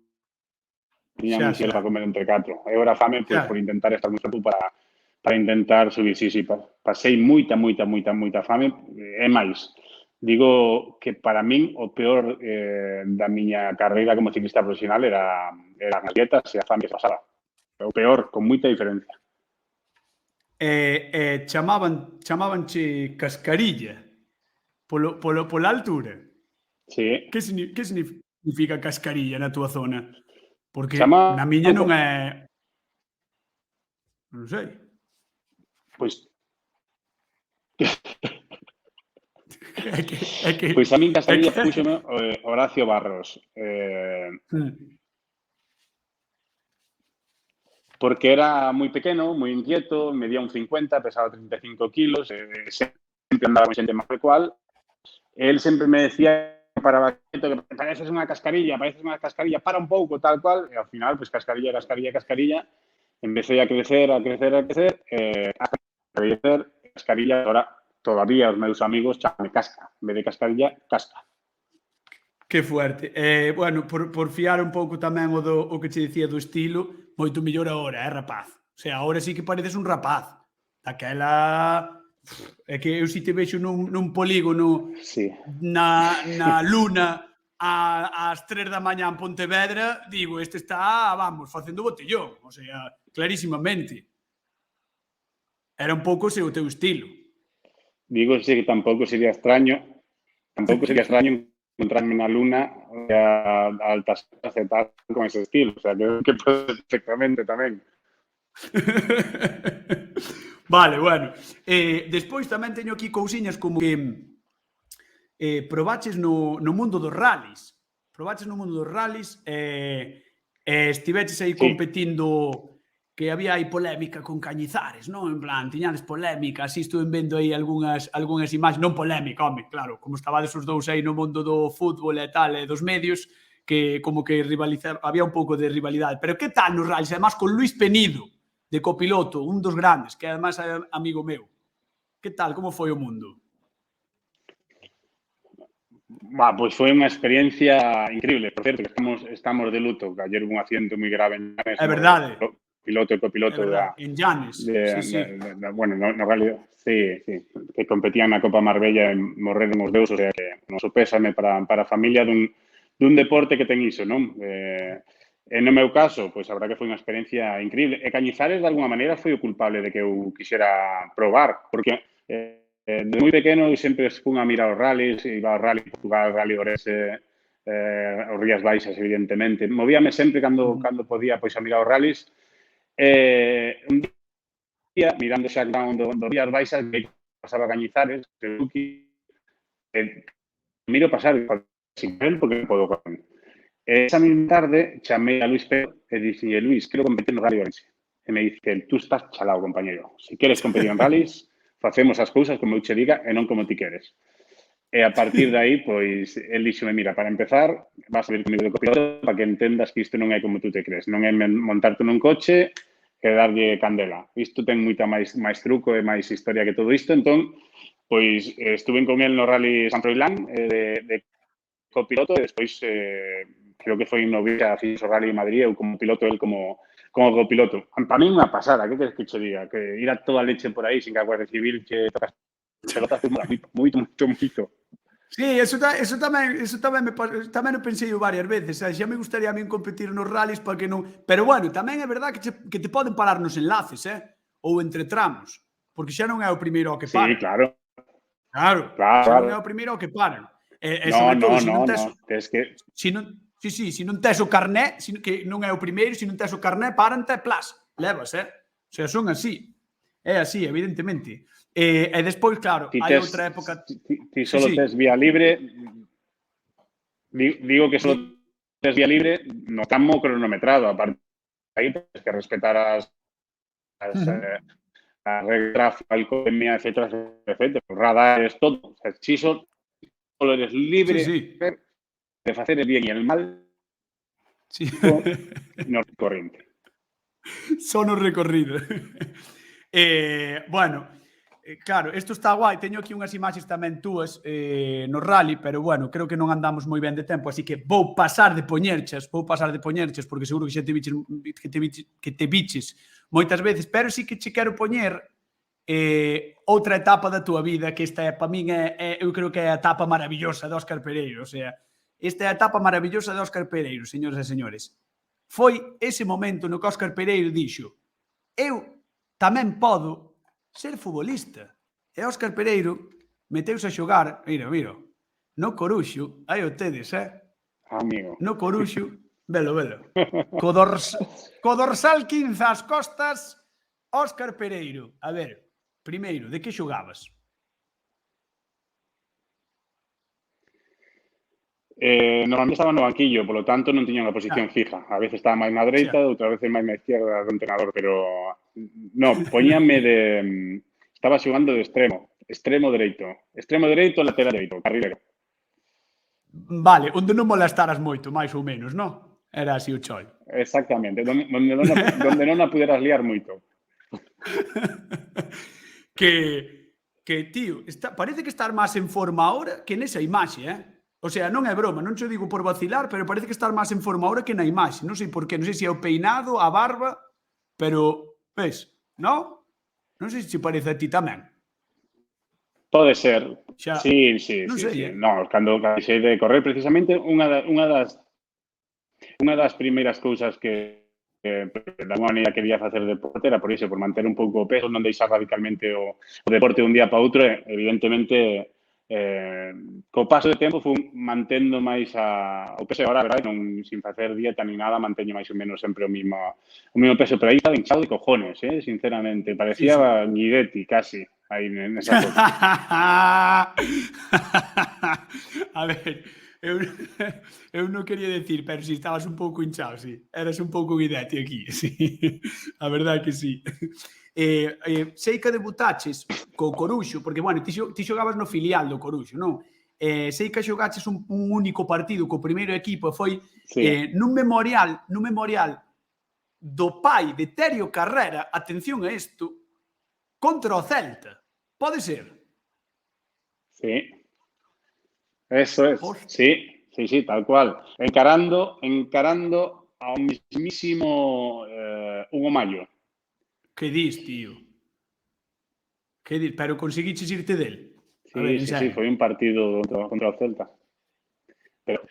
Speaker 2: Tiña un xelo para comer entre 4. E agora fame, pois, por intentar estar moi sapo para intentar subir. Sí, pasei moita fame. É máis, digo que para min o peor da miña carreira como ciclista profesional eran as dietas e a fame que pasaba. O peor, con moita diferencia.
Speaker 1: Chamábanche cascarilla pola altura.
Speaker 2: Sí.
Speaker 1: Que significa cascarilla na túa zona? Porque
Speaker 2: na
Speaker 1: miña non é... Non sei.
Speaker 2: Pois...
Speaker 1: É que...
Speaker 2: Pois a min cascarilla púxome Horacio Barros. Porque era moi pequeno, moi inquieto, medía un 50, pesaba 35 kilos, sempre andaba con xente máis de cual. Él sempre me decía para que pareces unha cascarilla, para un pouco, tal cual, e ao final, pues cascarilla, empecé a crecer, cascarilla, agora todavía os meus amigos chaman casca, en vez de cascarilla, casca.
Speaker 1: Que fuerte. Bueno, por fiar un pouco tamén o que che dicía do estilo, moito mellor agora, rapaz? O sea, agora sí que pareces un rapaz. Daquela É que eu si te vexo nun polígono
Speaker 2: Sí.
Speaker 1: na Luna ás 3 da mañá en Pontevedra, digo, este está, vamos, facendo botellón. O sea, clarísimamente. Era un pouco o teu estilo.
Speaker 2: Digo, sí, que tampouco sería extraño encontrarme na Luna a altas horas e tal con ese estilo. O sea, que perfectamente tamén.
Speaker 1: Vale, bueno. Despois tamén teño aquí cousiñas como que probaches no mundo dos rallies. Probaches no mundo dos rallies estiveches aí
Speaker 2: Sí.
Speaker 1: competindo, que había aí polémica con Cañizares, non? En plan, tiñades polémica, así estuve vendo aí algunhas imaxes, non polémica, home, claro, como estabades os dous aí no mundo do fútbol e tal, e dos medios, que como que había un pouco de rivalidade. Pero que tal nos rallies? Además, con Luis Penido, de copiloto, un dos grandes, que además é amigo meu. Que tal? Como foi o mundo?
Speaker 2: Pues foi unha experiencia increíble. Por certo, que estamos de luto, que ayer hubo un accidente moi grave en Llanes.
Speaker 1: É verdade.
Speaker 2: Piloto e copiloto
Speaker 1: En Llanes. Sí.
Speaker 2: bueno, no realidad, sí, que competían na Copa Marbella e morreron os deus, o sea que noso pésame para a familia dun deporte que ten iso, non? E no meu caso, pois a verdad que foi unha experiencia increíble. E Cañizares, de alguma maneira, foi o culpable de que eu quixera probar, porque de moi pequeno eu sempre fun a mirar os rallies, iba ao Rally Portugal, Rally Orense, os Rías Baixas, evidentemente. Movíame sempre cando podía pois a mirar os rallies. Un día, mirando xa do Rías Baixas, que pasaba Cañizares, miro pasar sin él porque non podo con. Esa mesma tarde chamei a Luis Pedro e dixenlle, Luis, quero competir no Rally Orense. E me dice, tú estás chalao, compañero. Si queres competir en rallies, facemos as cousas como eu che diga e non como ti queres. E a partir de aí, pois, el díxome, mira, para empezar, vas a vir comigo de copiloto para que entendas que isto non é como tú te crees. Non é montarte nun coche e darlle candela. Isto ten moita máis truco e máis historia que todo isto. Entón, pois, estuve con el no Rally San Froilán de copiloto e despois creo que foi en Novia, fixo o Rally Madrid, eu como piloto, el como copiloto. Para mí unha pasada, que queres que che diga? Que ir a toda leche por aí sin que a Guardia Civil que tocas pelotas moito.
Speaker 1: Sí, eso tamén o pensei varias veces. Xa me gustaría a min competir nos rallies para que non... Pero bueno, tamén é verdad que te poden parar nos enlaces, ou entre tramos, porque xa non é o primeiro ao que paran.
Speaker 2: Sí, claro.
Speaker 1: Claro. Xa non é o primeiro ao que paran. E sobre todo, se non tes... Si non tes o carné, que non é o primeiro, se non tes o carné, parante e plas, levas, O sea, son así. É así, evidentemente. E despois, claro, hai outra época...
Speaker 2: Ti solo tes vía libre, digo que solo tes vía libre no tramo cronometrado, aparte aí tens que respetar as regras, alcoholemia, etcétera, os radares, todo. O sea, solo eres libre de facer el bien e el mal no corriente.
Speaker 1: Son o recorrido. Bueno, claro, isto está guai. Teño aquí unhas imaxes tamén túas no rally, pero bueno, creo que non andamos moi ben de tempo, así que vou pasar de poñerchas, porque seguro que xa te biches moitas veces, pero sí que che quero poñer outra etapa da túa vida, que esta para min eu creo que é a etapa maravillosa de Óscar Pereiro. O sea, esta é a etapa maravillosa de Óscar Pereiro, señores e señores. Foi ese momento no que Óscar Pereiro dixo: eu tamén podo ser futbolista. E Óscar Pereiro meteuse a xogar, mira, no Coruxo, aí o tedes,
Speaker 2: Amigo.
Speaker 1: No Coruxo, velo. Co dorsal 15 ás costas, Óscar Pereiro. A ver, primeiro, de que xogabas?
Speaker 2: Normalmente estaba no banquillo, polo tanto non tiña unha posición fija. A veces estaba máis na dereita, outras veces máis na izquierda do entrenador, pero poñíame estaba xogando de extremo dereito, lateral dereito, carrilero.
Speaker 1: Vale, onde non molestaras moito, máis ou menos, non? Era así o choi.
Speaker 2: Exactamente, donde non a puderas liar moito.
Speaker 1: Que tío, parece que estar máis en forma ahora que nesa imaxe, O sea, non é broma, non te digo por vacilar, pero parece que estar máis en forma ahora que na imaxe. Non sei por qué, non sei se é o peinado, a barba, pero, ves, non? Non sei se te parece a ti tamén.
Speaker 2: Pode ser.
Speaker 1: Xa,
Speaker 2: Sí, sí,
Speaker 1: non
Speaker 2: sí,
Speaker 1: sei,
Speaker 2: sí. No, cando deixei de correr, precisamente, unha das primeiras cousas que de alguma maneira quería facer deporte era por iso, por manter un pouco o peso, non deixar radicalmente o deporte de un día para outro, e, evidentemente, co paso do tempo fun mantendo máis o peso, e agora, a verdade, non, sin facer dieta ni nada, manteño máis ou menos sempre o mismo peso, pero aí estaba hinchado de cojones, sinceramente,
Speaker 1: sí, sí.
Speaker 2: parecía Guidetti casi, aí nesa foto.
Speaker 1: A ver, eu non quería decir, pero si estabas un pouco hinchado, sí. Eras un pouco Guidetti aquí, sí. A verdade que sí. Sei que debutaches co Coruxo, porque, bueno, ti xogabas no filial do Coruxo, non? Sei que xogaches un único partido co primeiro equipo, foi
Speaker 2: Sí,
Speaker 1: nun memorial do pai de Terio Carrera, atención a isto, contra o Celta. Pode ser?
Speaker 2: sí. Eso es,
Speaker 1: Host-
Speaker 2: sí, sí, sí, tal cual. Encarando a un mismísimo Hugo Mayo.
Speaker 1: Que dis, tío? Que dis? Pero conseguiches irte del? A ver,
Speaker 2: Sí,
Speaker 1: en
Speaker 2: sí, sí,
Speaker 1: serio.
Speaker 2: foi un partido contra o Celta. Pero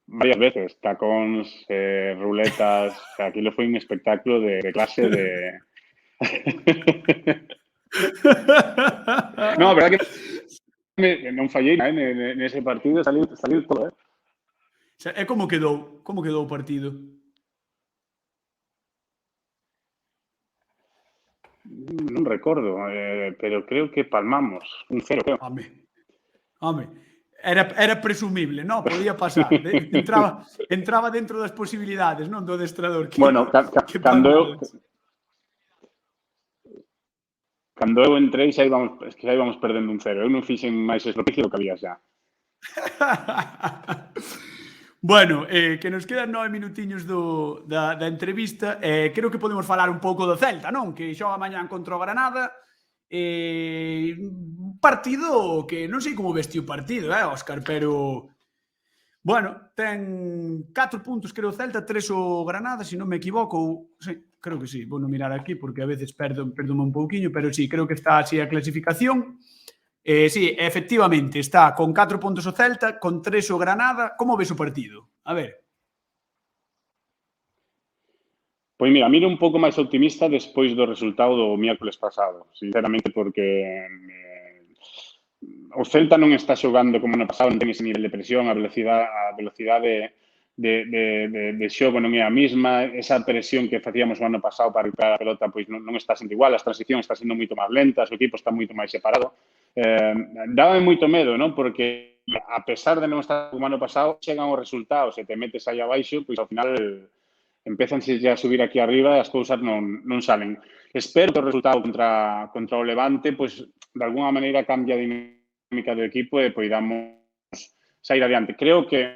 Speaker 2: varias veces, tacóns, ruletas, aquilo foi un espectáculo de clase de... No, a verdad que non fallei nese partido, saliu todo,
Speaker 1: O sea, e como quedou? Como quedou o partido?
Speaker 2: Non recordo, pero creo que palmamos, 1-0, creo.
Speaker 1: Home, home. Era presumible, non? Podía pasar. Entraba dentro das posibilidades, non? Do adestrador
Speaker 2: Bueno,
Speaker 1: que palmaras.
Speaker 2: cando eu entrei xa íbamos perdendo 1-0. Eu non fixen máis estropicio do que había xa.
Speaker 1: Bueno, que nos quedan 9 minutiños da entrevista, creo que podemos falar un pouco do Celta, non? Que xoga mañán contra o Granada. Un partido que non sei como vestiu o partido, Óscar, pero bueno, ten 4 puntos creo o Celta, 3 o Granada, se non me equivoco, ou sí, creo que sí, vou non mirar aquí porque a veces perdome un pouquiño, pero sí, creo que está así a clasificación. Sí, efectivamente, está con 4 puntos o Celta, con 3 o Granada. Como ves o partido? A ver.
Speaker 2: Pois mira, miro un pouco máis optimista despois do resultado do miércoles pasado, sinceramente, porque o Celta non está xogando como no pasado, non ten ese nivel de presión, a velocidade de xogo non é a mesma, esa presión que facíamos o ano pasado para recuperar a pelota pois non está sendo igual, as transicións está sendo moito máis lentas, o equipo está moito máis separado. Dábame moito medo, non? Porque a pesar de non estar como ano pasado, chegan os resultados e te metes aí abaixo, pois ao final empezan a subir aquí arriba e as cousas non salen. Espero que o resultado contra o Levante, pois, de alguna maneira cambia a dinámica do equipo e poidamos sair adiante. Creo que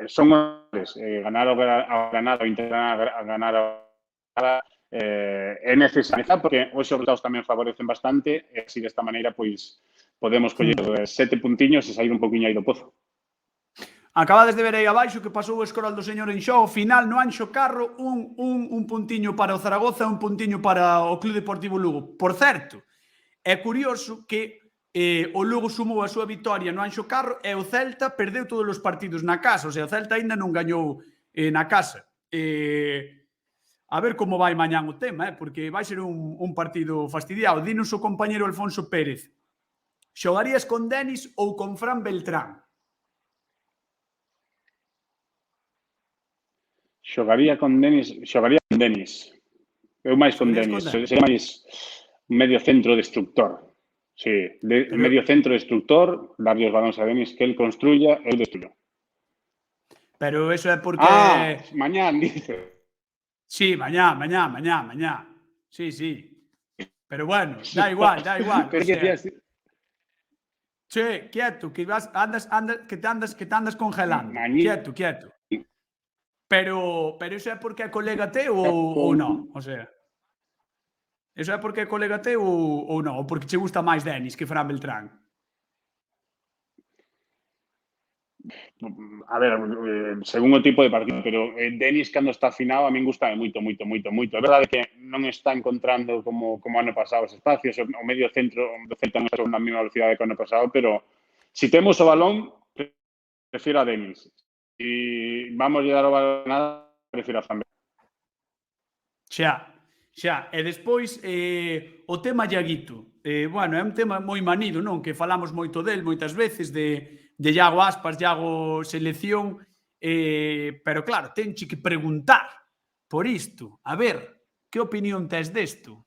Speaker 2: son maiores. Ganar ao Granada ou intentar ganar ao Granada é necesario, porque os resultados tamén favorecen bastante e así desta maneira, pois, podemos coller 7 puntiños e sair un poquinho aí do pozo.
Speaker 1: Acabades de ver aí abaixo que pasou o escorol do señor en xogo final no Anxo Carro, un puntiño para o Zaragoza, un puntiño para o Club Deportivo Lugo. Por certo, é curioso que o Lugo sumou a súa vitoria no Anxo Carro e o Celta perdeu todos os partidos na casa, o sea, o Celta aínda non gañou na casa. A ver como vai mañán o tema, porque vai ser un partido fastidiado. Dinos o compañero Alfonso Pérez, xogarías con Denis ou con Fran Beltrán?
Speaker 2: Xogaría con Denis. Eu máis con
Speaker 1: Xogarías con
Speaker 2: Denis.
Speaker 1: Denis?
Speaker 2: Sería máis medio centro destructor. Sí, medio centro destructor, darlle os balóns a Denis, que el construya, eu destruyo.
Speaker 1: Pero eso é porque...
Speaker 2: Mañán, dice.
Speaker 1: Sí, mañá. Sí. Pero bueno, da igual.
Speaker 2: Pero que decías...
Speaker 1: Che, quieto, que te andas congelando.
Speaker 2: Mañí.
Speaker 1: Quieto. Pero eso é porque é colega teu ou non? O sea, eso é porque é colega teu ou non? Ou porque che gusta máis Denis que Fran Beltrán?
Speaker 2: A ver, según o tipo de partido, pero Denis cando está afinado a min gusta moito. É verdade que non está encontrando como ano pasado os espacios, o medio centro do Celta non está na mesma velocidade que o ano pasado, pero si temos o balón, prefiero a Denis. Si vamos a dar o balón a nada, prefiero a Fran.
Speaker 1: Xa. E despois, o tema Iaguito. Bueno, é un tema moi manido, non? Que falamos moito del moitas veces, de Iago Aspas, Iago selección, pero claro, tenche que preguntar por isto. A ver, que opinión tes desto?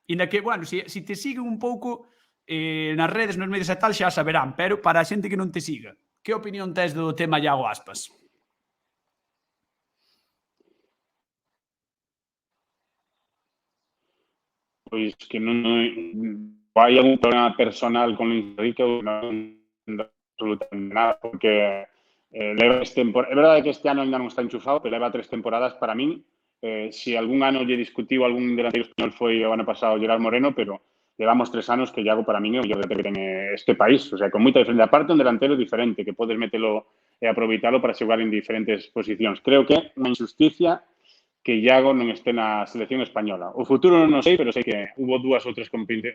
Speaker 1: E na que, bueno, se te siguen un pouco nas redes, nos medios e tal, xa saberán, pero para a xente que non te siga, que opinión tes do tema Iago Aspas?
Speaker 2: Pois que non hai algún problema personal con Luis Enrique ou non absolutamente nada, porque leva é verdade que este ano ainda non está enchufado, pero leva 3 temporadas para min. Si algún ano lle discutiu algún delantero español foi o ano pasado Gerard Moreno, pero levamos 3 anos que Iago para min é o mellor delantero que ten este país, o sea, con moita diferencia. Aparte, un delantero diferente, que podes metelo e aproveitalo para xogar en diferentes posicións. Creo que é unha injusticia que Iago non este na selección española. O futuro non sei, pero sei que hubo 2 ou 3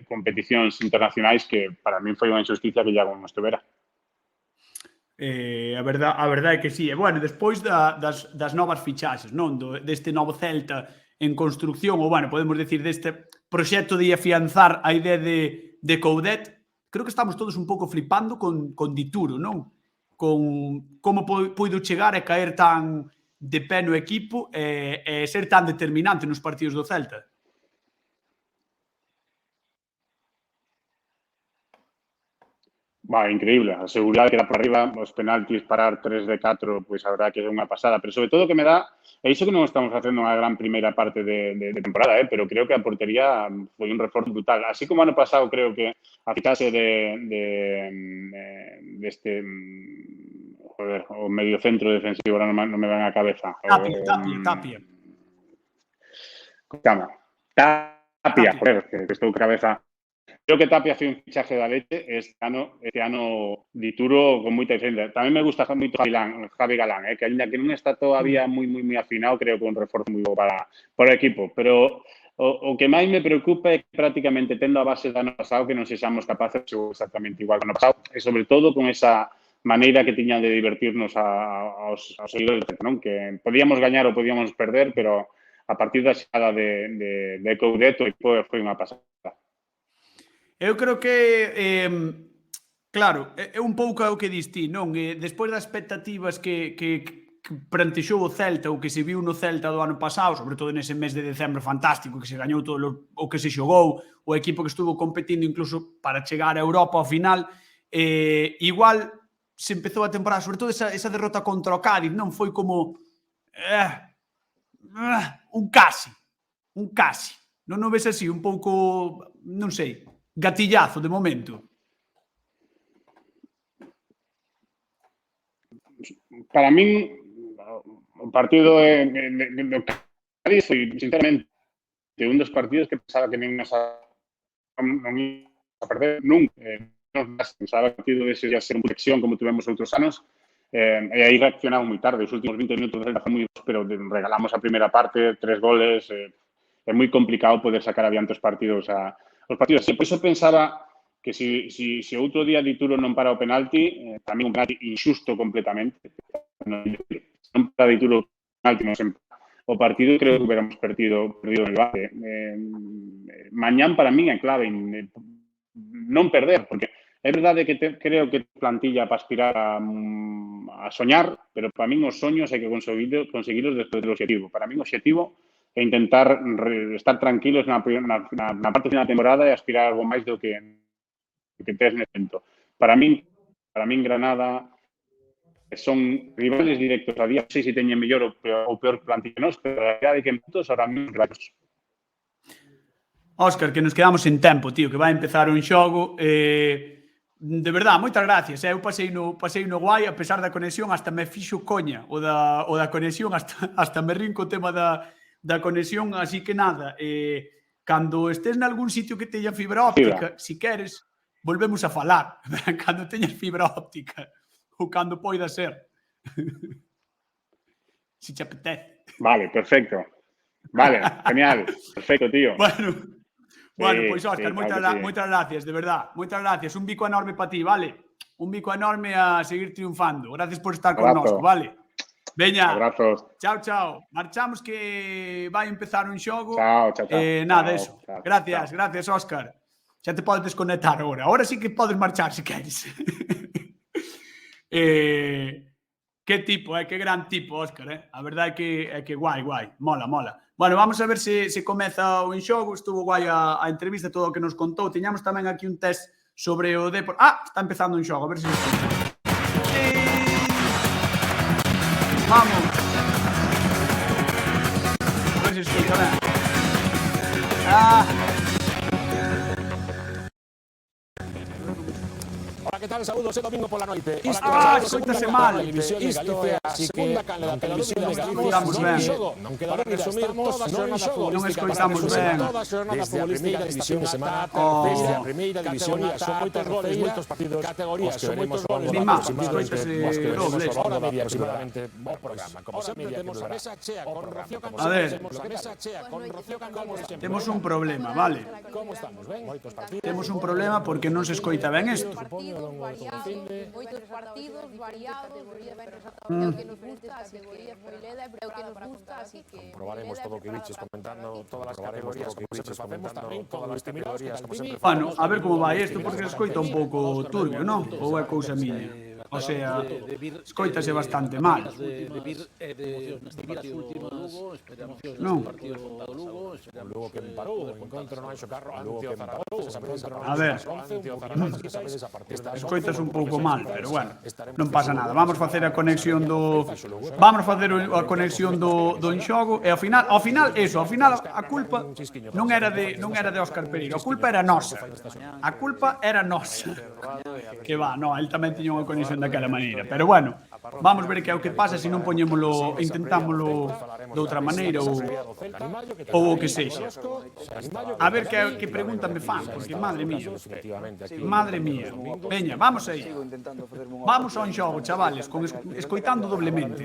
Speaker 2: competicións internacionais que para min foi unha injusticia que Iago non estuvera.
Speaker 1: A verdade é que sí. E bueno, despois das novas fichaxes, non? Deste novo Celta en construcción, ou bueno, podemos decir deste proxecto de afianzar a idea de Coudet, creo que estamos todos un pouco flipando con Dituro, non? Con como puido chegar e caer tan de pé no equipo e ser tan determinante nos partidos do Celta.
Speaker 2: Increíble. A seguridade que dá por arriba, os penaltis, parar 3 de 4, pois a verdade que é unha pasada. Pero sobre todo que me dá, é iso que non estamos facendo unha gran primeira parte de temporada, pero creo que a portería foi un reforzo brutal. Así como ano pasado creo que a fichaxe deste o medio centro defensivo, ahora non me van a cabeza.
Speaker 1: Tapia.
Speaker 2: Como se chama? Tapia, joder, que estou cabeza. Creo que Tapia foi un fichaje da leche este ano Dituro con moita diferencia. Tamén me gusta moito Javi Galán, que ainda que non está todavía moi afinado, creo que é un reforzo moi bo para o equipo. Pero o que máis me preocupa é que prácticamente tendo a base do ano pasado que non sexamos capaces de xogar exactamente igual que o ano pasado, e sobre todo con esa maneira que tiñan de divertirnos aos seguidores, non? Que podíamos gañar ou podíamos perder, pero a partir da xegada de Coudet o equipo foi unha pasada.
Speaker 1: Eu creo que, claro, é un pouco o que dis ti, non? Despois das expectativas que plantexou o Celta ou que se viu no Celta do ano pasado, sobre todo nese mes de decembro fantástico, que se gañou todo o que se xogou, o equipo que estuvo competindo incluso para chegar a Europa ao final, igual se empezou a temporada, sobre todo esa derrota contra o Cádiz, non? Foi como un casi. Non o ves así, un pouco, non sei, gatillazo de momento?
Speaker 2: Para min, o partido do Cádiz foi, sinceramente, un dos partidos que pensaba que non a perder nunca. Pensaba que o partido dese ia ser unha protección como tivemos outros anos, e aí reaccionamos moi tarde. Os últimos 20 minutos foi moi bons, pero regalamos a primeira parte, 3 goles, é moi complicado poder sacar adiante os partidos así. Por iso pensaba que se outro día Dituro non para o penalti, para mí un penalti injusto completamente. Non para Dituro o penalti, o partido creo que hubiéramos perdido no debate. Mañán para min é clave non perder, porque é verdade que creo que plantilla para aspirar a soñar, pero para min os soños hai que conseguirlos despois do objetivo. Para min o objetivo é intentar estar tranquilos na parte final da temporada e aspirar a algo máis do que tes neste momento. Para min Granada son rivales directos a día. Non sei se teñen mellor ou peor plantilla nos, pero a realidade é que en puntos ahora mesmo claros.
Speaker 1: Óscar, que nos quedamos sen tempo, tío, que vai empezar un xogo. De verdade, moitas gracias. Eu pasei no guai, a pesar da conexión, hasta me fixo coña o da conexión, hasta me rinco o tema da conexión, así que nada, cando estés nalgún sitio que teña fibra óptica, si queres, volvemos a falar, cando teñas fibra óptica. ou cando poida ser. Si te apetece.
Speaker 2: Vale, perfecto. Vale, genial. Perfecto, tío.
Speaker 1: Bueno, pois, Óscar,
Speaker 2: claro
Speaker 1: moitas gracias, de verdad. Moitas gracias. Un bico enorme para ti, vale? Un bico enorme a seguir triunfando. Gracias por estar connosco, vale? Veña.
Speaker 2: Abrazos.
Speaker 1: Chao, chao. Marchamos que vai empezar un xogo.
Speaker 2: Chao, chao, chao.
Speaker 1: Nada,
Speaker 2: Chao,
Speaker 1: eso.
Speaker 2: chao,
Speaker 1: Gracias,
Speaker 2: chao.
Speaker 1: gracias, Óscar. Xa te podes desconectar agora. Ahora sí que podes marchar se queres. Que tipo, que gran tipo, Óscar, A verdade é que guai, guai. Mola, mola. Bueno, vamos a ver se comeza o enxogo. Estuvo guai a entrevista, todo o que nos contou. Tiñamos tamén aquí un test sobre o Depor. Está empezando o enxogo, a ver se nos conta. Vamos. A ver se escucha ben.
Speaker 7: Hola, ¿qué tal? Saúdos, domingo por la noite.
Speaker 1: Escoítase mal.
Speaker 7: Isto é a segunda canle da televisión de Galicia. Non queda ben resumir toda a xornada futbolística para resumir toda a xornada futbolística desta fin de semana. Desde a primeira división son moitos goles, moitos partidos, categorías, son moitos goles. Aproximadamente o programa. Como sempre, temos a mesa chea con Rocío Candón.
Speaker 1: A ver.
Speaker 7: Temos
Speaker 1: Temos un problema, vale?
Speaker 7: Como estamos, ben? Moitos partidos.
Speaker 1: Temos un problema porque non se escoita ben isto.
Speaker 8: Moitos partidos variados, o que nos gusta, así que o que nos gusta, así que
Speaker 7: probaremos todo o que biches comentando todas as categorías que biches facemos tamén todas as categorías como sempre.
Speaker 1: Bueno, a ver como vai isto porque se escoita un pouco turbio, non? Ou é cousa miña? O sea, escoítase bastante mal. Non.
Speaker 7: O Lugo que parou, o encontro no Anxo Carro, Ancio Zaragoza,
Speaker 1: A ver, escoitas un pouco mal, pero bueno, non pasa nada. Vamos facer a conexión do enxogo e ao final a culpa non era de Óscar Pereiro, a culpa era nosa. A culpa era nosa. Que va, no, el tamén tiña unha conexión daquela maneira, pero bueno, vamos ver que é o que pasa se non poñémolo, intentámolo de outra maneira ou o que sexa. A ver que pregunta me fan, porque madre mía. Veña, vamos aí. Vamos ao enxogo, chavales, escoitando doblemente,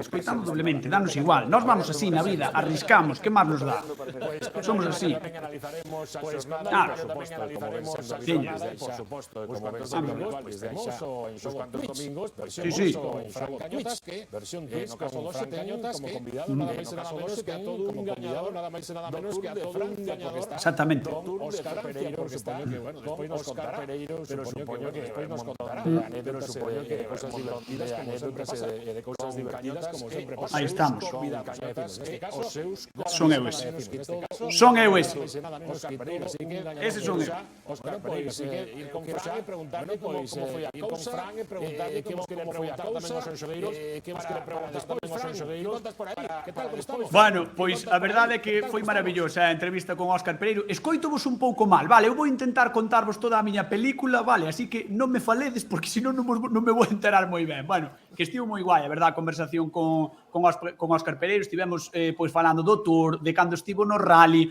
Speaker 1: danos igual. Nós vamos así na vida, arriscamos, que máis nos dá? Somos así. Claro. Sí.
Speaker 7: Versión no caso do Fran Cañotas como convidado nada máis nada menos que a todo un gañador, nada máis nada menos que a todo un gañador.
Speaker 1: Exactamente.
Speaker 7: Óscar Pereiro, porque supoño que, bueno, despois nos contará, pero supoño que despois nos contará anécdotas, supoño que cousas divertidas como sempre pasa, e de cousas divertidas como sempre pasa.
Speaker 1: Aí estamos.
Speaker 7: Neste caso,
Speaker 1: son eu ese. Son eu ese.
Speaker 7: Óscar Pereiro, así que
Speaker 1: ese son eu.
Speaker 7: Óscar Pereiro, así que ir con Fran e preguntarle como foi a cousa, preguntarle como foi a cousa, que vos quere preguntar despois, Fran, contas por aí, que tal, como estamos?
Speaker 1: Bueno, pois a verdade é que foi maravillosa a entrevista con Óscar Pereiro. Escoitovos un pouco mal, vale, eu vou intentar contarvos toda a miña película, vale, así que non me faledes porque senón non me vou enterar moi ben. Bueno, que estivo moi guai, a verdade, a conversación con Óscar Pereiro. Estivemos pois falando do tour, de cando estivo no rally,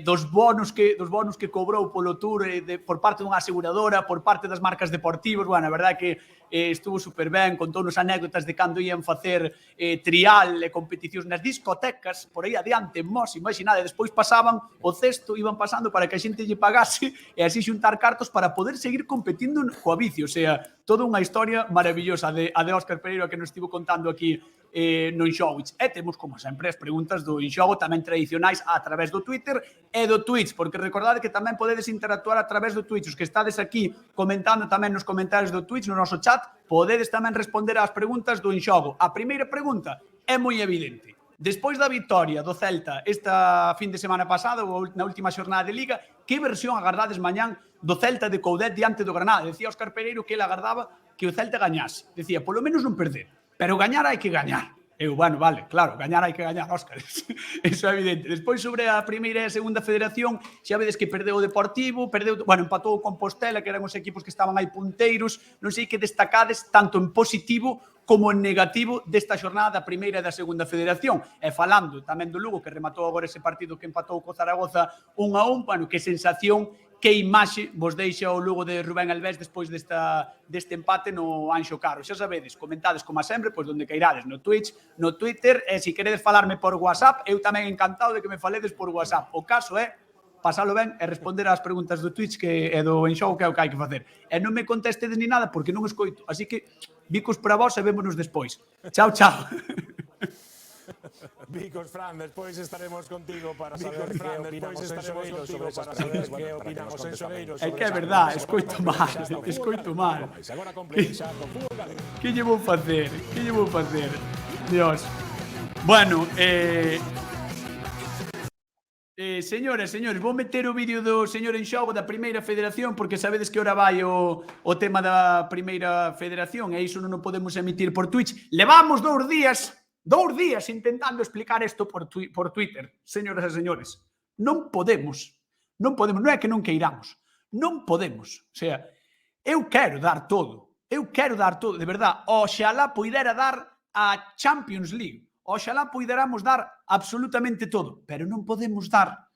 Speaker 1: dos bonos que cobrou polo tour por parte dunha aseguradora, por parte das marcas deportivas. Bueno, a verdade que estuvo super ben, contounos anécdotas de cando ían facer trial e competicións nas discotecas, por aí adiante, imaginade, despois pasaban o cesto, iban pasando para que a xente lle pagase e así xuntar cartos para poder seguir competindo coa bici. O sea, toda unha historia maravillosa a de Óscar Pereiro que nos estivo contando aquí no Enxoguits. E temos, como sempre, as preguntas do Enxogo tamén tradicionais a través do Twitter e do Twitch, porque recordade que tamén podedes interactuar a través do Twitch. Os que estades aquí comentando tamén nos comentarios do Twitch, no noso chat, podedes tamén responder ás preguntas do Enxogo. A primeira pregunta é moi evidente. Despois da vitoria do Celta esta fin de semana pasada, ou na última xornada de Liga, que versión agardades mañán do Celta de Coudet diante do Granada? Decía Óscar Pereiro que ele agardaba que o Celta gañase. Decía, polo menos non perder. Pero gañar hai que gañar. Eu, bueno, vale, claro, gañar hai que gañar, Óscar. Eso é evidente. Despois, sobre a primeira e a segunda federación, xa vedes que perdeu o Deportivo, empatou o Compostela, que eran os equipos que estaban aí punteiros. Non sei que destacades tanto en positivo como en negativo desta xornada da primeira e da segunda federación. E falando tamén do Lugo, que rematou agora ese partido que empatou co Zaragoza 1-1, bueno, que sensación que imaxe vos deixa o Lugo de Rubén Albés despois deste empate no Anxo Carro. Xa sabedes, comentades como sempre, pois donde cairades, no Twitch, no Twitter, e se queredes falarme por WhatsApp, eu tamén encantado de que me faledes por WhatsApp. O caso é pasalo ben e responder ás preguntas do Twitch e do Enxogo, que é o que hai que facer. E non me contestedes ni nada porque non escoito. Así que, bicos para vos e vémonos despois. Chao, chao.
Speaker 7: Bicos, Fran, despois estaremos contigo para saber que opinamos en Xogueiro sobre esas preguntas. Que opinamos en Xogueiro sobre
Speaker 1: É que é verdade, escoito mal, escoito mal.
Speaker 7: Agora completo xa con fútbol galego.
Speaker 1: Que lle vou facer? Que lle vou facer? Dios. Bueno, señores, vou meter o vídeo do señor Enxogo da Primeira Federación porque sabedes que ora vai o tema da Primeira Federación e iso non o podemos emitir por Twitch. Levamos 2 días intentando explicar isto por Twitter, señoras e señores. Non podemos, non é que non queiramos, non podemos. O sea, eu quero dar todo, de verdad. Oxalá poidera dar a Champions League, oxalá poideramos dar absolutamente todo, pero non podemos dar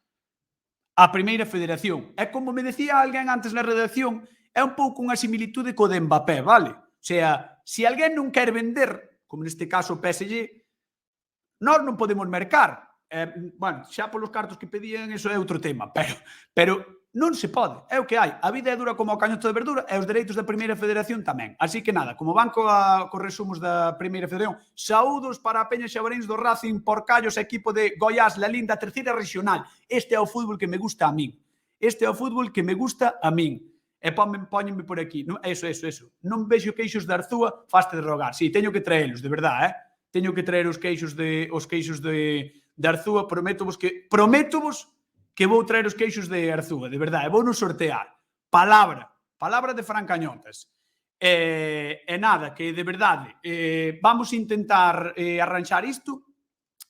Speaker 1: a Primeira Federación. É como me decía alguén antes na redacción, é un pouco unha similitude co de Mbappé, vale? O sea, se alguén non quer vender, como neste caso o PSG, nós non podemos mercar. Bueno, xa polos cartos que pedían, eso é outro tema, pero non se pode, é o que hai. A vida é dura como o cañoto de verdura e os dereitos da Primeira Federación tamén. Así que nada, como van co resumos da Primeira Federación, saúdos para a Peña Xabaríns do Racing por Callos, equipo de Goiás, la linda terceira regional. Este é o fútbol que me gusta a min. E póñenme por aquí. Eso. Non vexo queixos de Arzúa, faste de rogar. Sí, teño que traelos, de verdade, Teño que traer os queixos de Arzúa. Prométovos que vou traer os queixos de Arzúa, de verdade. Vou nos sortear. Palabra de Fran Cañotas. E nada, que de verdade, vamos intentar arranxar isto.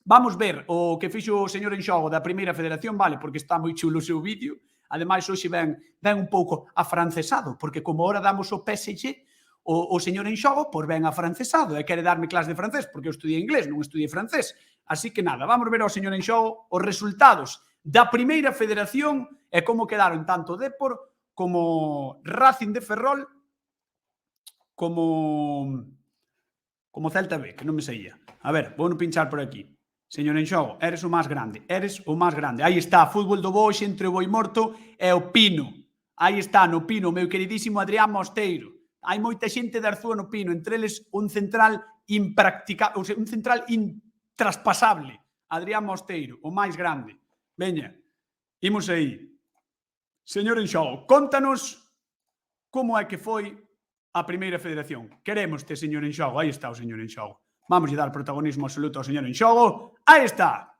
Speaker 1: Vamos ver o que fixo o señor Enxogo da Primeira Federación, vale, porque está moi chulo o seu vídeo. Ademais, hoxe ven un pouco afrancesado, porque como ahora damos o PSG, o señor Enxogo, pois ven afrancesado e quere darme clase de francés, porque eu estudiei inglés, non estudiei francés. Así que nada, vamos ver ao señor Enxogo os resultados da Primeira Federación e como quedaron tanto Depor como Racing de Ferrol como Celta B, que non me saía. A ver, vou non pinchar por aquí. Señor Enxogo, eres o máis grande. Aí está, fútbol do Boix entre o Boi Morto e o Pino. Aí está, no Pino, meu queridísimo Adrián Mosteiro. Hai moita xente de Arzúa no Pino, entre eles un central impracticable, ou sea, un central intraspasable. Adrián Mosteiro, o máis grande. Veña, imos aí. Señor Enxogo, contanos como é que foi a Primeira Federación. Queremoste, señor Enxogo. Aí está o señor Enxogo. Vamos a dar protagonismo absoluto ao señor Enxogo. Aí está.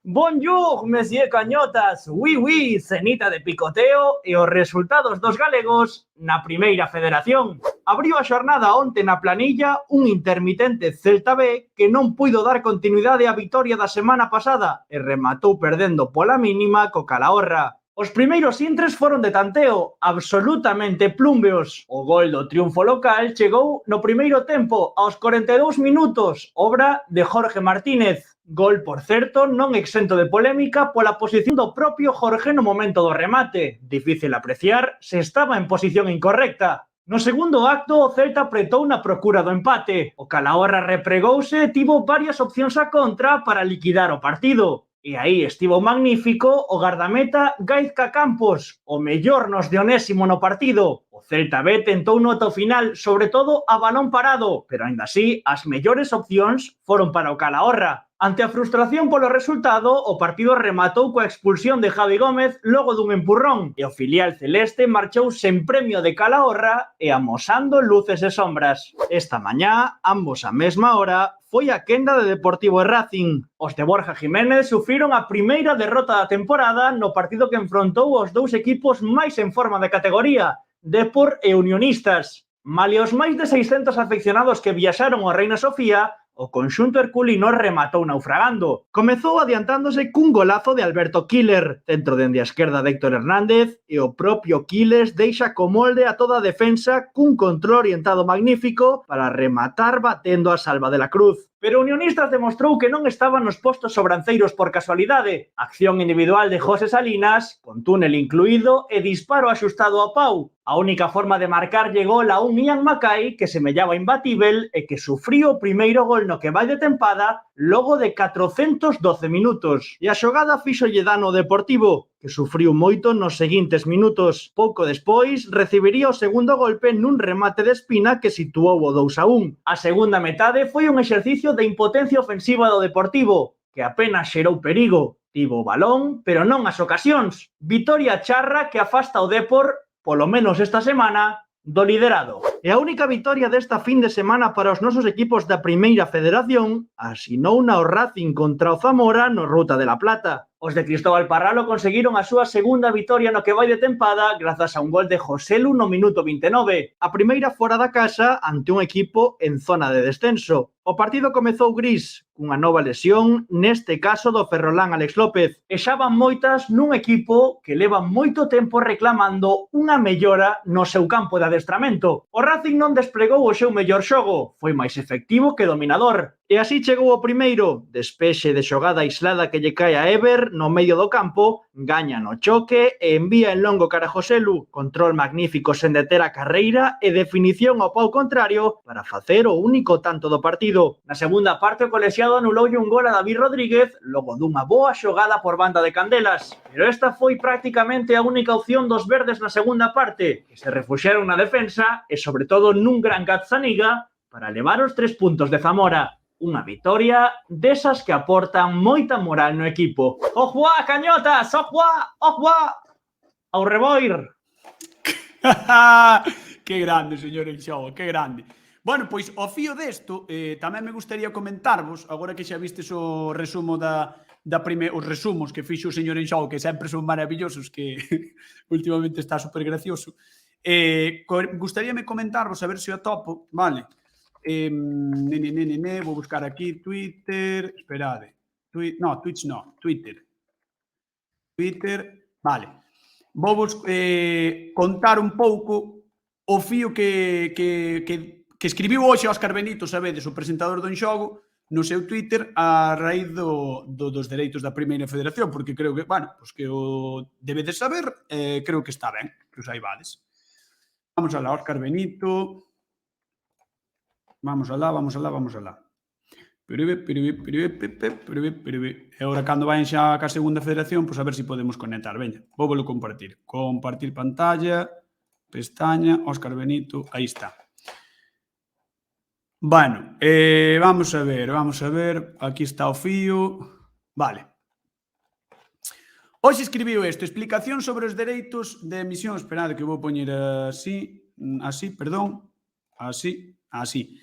Speaker 9: Bonjour, Monsieur Cañotas. Oui, cenita de picoteo e os resultados dos galegos na Primeira Federación. Abriu a xornada onte na planilla un intermitente Celta B que non puido dar continuidade á vitoria da semana pasada e rematou perdendo pola mínima co Calahorra. Os primeiros intres foron de tanteo, absolutamente plúmbeos. O gol do triunfo local chegou no primeiro tempo, aos 42 minutos, obra de Jorge Martínez. Gol, por certo, non exento de polémica pola posición do propio Jorge no momento do remate. Difícil apreciar se estaba en posición incorrecta. No segundo acto, o Celta apretou na procura do empate. O Calahorra repregouse e tivo varias opcións a contra para liquidar o partido. E aí estivo magnífico o gardameta Gaizka Campos, o mellor nos de Onésimo no partido. O Celta B tentou no ata final, sobre todo a balón parado, pero aínda así as mellores opcións foron para o Calahorra. Ante a frustración polo resultado, o partido rematou coa expulsión de Javi Gómez logo dun empurrón e o filial celeste marchou sen premio de Calahorra e amosando luces e sombras. Esta mañá, ambos á mesma hora, foi a quenda de Deportivo e Racing. Os de Borja Jiménez sufriron a primeira derrota da temporada no partido que enfrontou os dous equipos máis en forma de categoría, Depor e Unionistas. Malia os máis de 600 afeccionados que viaxaron ao Reina Sofía, o conxunto herculino rematou naufragando. Comezou adiantándose cun golazo de Alberto Killer, centro dende a esquerda de Héctor Hernández, e o propio Quiles deixa co molde a toda a defensa cun control orientado magnífico para rematar batendo a Salva de la Cruz. pero Unionistas demostrou que non estaban nos postos sobranceiros por casualidade. Acción individual de José Salinas, con túnel incluído e disparo axustado ao pau. A única forma de marcar llegou a un Ian Mackay que semellaba imbatível e que sufriu o primeiro gol no que vai de tempada logo de 412 minutos. E a xogada fíxolle dano ao Deportivo, que sufriu moito nos seguintes minutos. Pouco despois, recibiría o segundo golpe nun remate de Espina que situou o 2-1. A segunda metade foi un exercicio de impotencia ofensiva do Deportivo, que apenas xerou perigo. Tivo o balón, pero non as ocasións. Vitoria charra que afasta o Depor, polo menos esta semana, do liderado. E a única vitoria desta fin de semana para os nosos equipos da Primeira Federación asinou na o Racing contra o Zamora no Ruta de la Plata. Os de Cristóbal Parralo conseguiron a súa segunda vitoria no que vai de tempada grazas a un gol de Joselu no minuto 29. A primeira fora da casa ante un equipo en zona de descenso. O partido comezou gris, cunha nova lesión, neste caso do ferrolán Alex López. E xa van moitas nun equipo que leva moito tempo reclamando unha mellora no seu campo de adestramento. O Racing non desplegou o seu mellor xogo, foi máis efectivo que dominador. E así chegou o primeiro, despexe de xogada aislada que lle cae a Ever no medio do campo, gaña no choque e envía en longo cara a Joselu, control magnífico sen deter a carreira e definición ao pau contrario para facer o único tanto do partido. Na segunda parte o colexiado anuloulle un gol a David Rodríguez logo dunha boa xogada por banda de Candelas, pero esta foi prácticamente a única opción dos verdes na segunda parte, que se refuxaron na defensa e sobre todo nun gran Gazzaniga para levar os 3 puntos de Zamora. Unha vitoria desas que aportan moita moral no equipo. ¡Ojuá, cañotas! ¡Ojuá! ¡Ojuá! ¡Ao reboir!
Speaker 1: Que grande, señor Enxogo, que grande. Bueno, pois, ao fío desto, tamén me gustaría comentarvos, agora que xa vistes o resumo os resumos que fixo o señor Enxogo, que sempre son maravillosos, que últimamente está super gracioso, gustaríame comentarvos, a ver se o topo, vale? Vou buscar aquí Twitter, esperade, Twitch no, Twitter, vale, vou contar un pouco o fío que escribiu hoxe Óscar Benito, sabedes, o presentador do Enxogo, no seu Twitter a raíz dos dereitos da Primeira Federación, porque creo que, bueno, pues que o debedes saber, creo que está ben, que os saibades. Vamos alá, Óscar Benito. Vamos alá. E agora, cando vayan xa ca segunda federación, pois a ver se podemos conectar. Veña, vou volo compartir. Compartir pantalla, pestaña, Óscar Benito, aí está. Bueno, vamos a ver, aquí está o fío. Vale. Hoxe escribiu isto, explicación sobre os dereitos de emisión. Esperade que vou poñer así, así.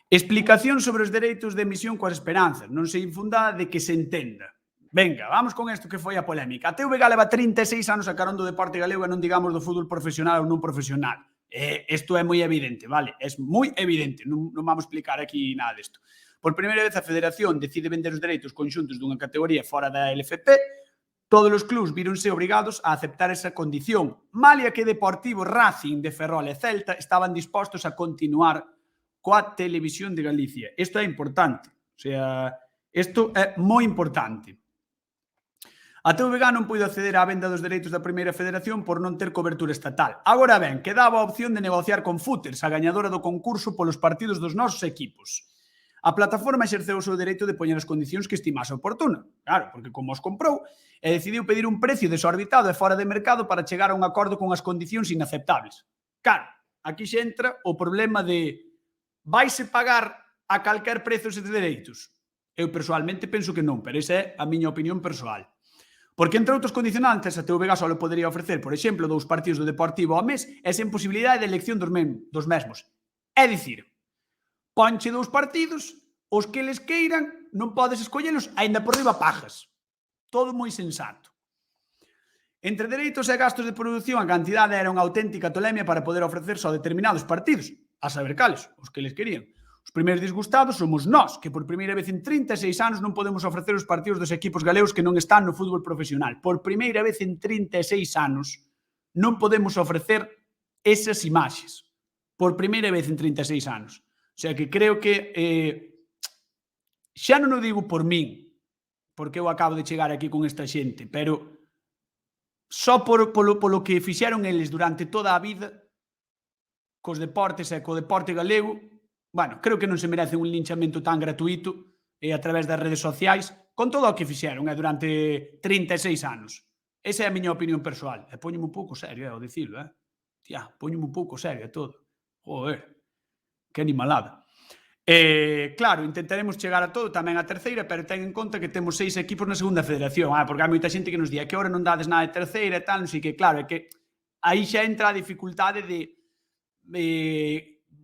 Speaker 1: Explicación sobre os dereitos de emisión coas esperanzas, non sei infundada de que se entenda. Venga, vamos con isto que foi a polémica. A TVG leva 36 anos a carón do deporte galego e non digamos do fútbol profesional ou non profesional. Isto é moi evidente, vale? É moi evidente, non vamos explicar aquí nada disto. Por primeira vez a Federación decide vender os dereitos conxuntos dunha categoría fora da LFP. Todos os clubs víronse obrigados a aceptar esa condición. Malia que Deportivo, Racing de Ferrol e Celta estaban dispostos a continuar coa Televisión de Galicia. Isto é importante. O sea, isto é moi importante. A TVG non puido acceder á venda dos dereitos da Primeira Federación por non ter cobertura estatal. Agora ben, quedaba a opción de negociar con Footers, a gañadora do concurso polos partidos dos nosos equipos. A plataforma exerceu o seu dereito de poñer as condicións que estimase oportuna. Claro, porque como os comprou, e decidiu pedir un precio desorbitado e fora de mercado para chegar a un acordo con as condicións inaceptables. Claro, aquí xe entra o problema de vaise pagar a calquer prezo estes dereitos? Eu persoalmente penso que non, pero esa é a miña opinión persoal. Porque, entre outros condicionantes, a TVG só podería ofrecer, por exemplo, 2 partidos do Deportivo ao mes e sen posibilidade de elección dos mesmos. É dicir, ponche 2 partidos, os que les queiran, non podes escollelos, aínda por riba pagas. Todo moi sensato. Entre dereitos e gastos de produción, a cantidade era unha auténtica tolemia para poder ofrecer só determinados partidos, a saber cales, os que les querían. Os primeiros disgustados somos nós, que por primeira vez en 36 anos non podemos ofrecer os partidos dos equipos galegos que non están no fútbol profesional. Por primeira vez en 36 anos non podemos ofrecer esas imaxes. Por primeira vez en 36 anos. O sea que creo que xa non o digo por min, porque eu acabo de chegar aquí con esta xente, pero só polo que fixeron eles durante toda a vida cos deportes e co deporte galego, bueno, creo que non se merece un linchamento tan gratuito e a través das redes sociais, con todo o que fixeron durante 36 anos. Esa é a miña opinión persoal. E poñome un pouco serio, ao dicilo, Tía, poñome un pouco serio a todo. Joder, que animalada. Claro, intentaremos chegar a todo, tamén a terceira, pero ten en conta que temos 6 equipos na segunda federación, porque hai moita xente que nos di que ahora non dades nada de terceira e tal, non sei que, claro, é que aí xa entra a dificultade de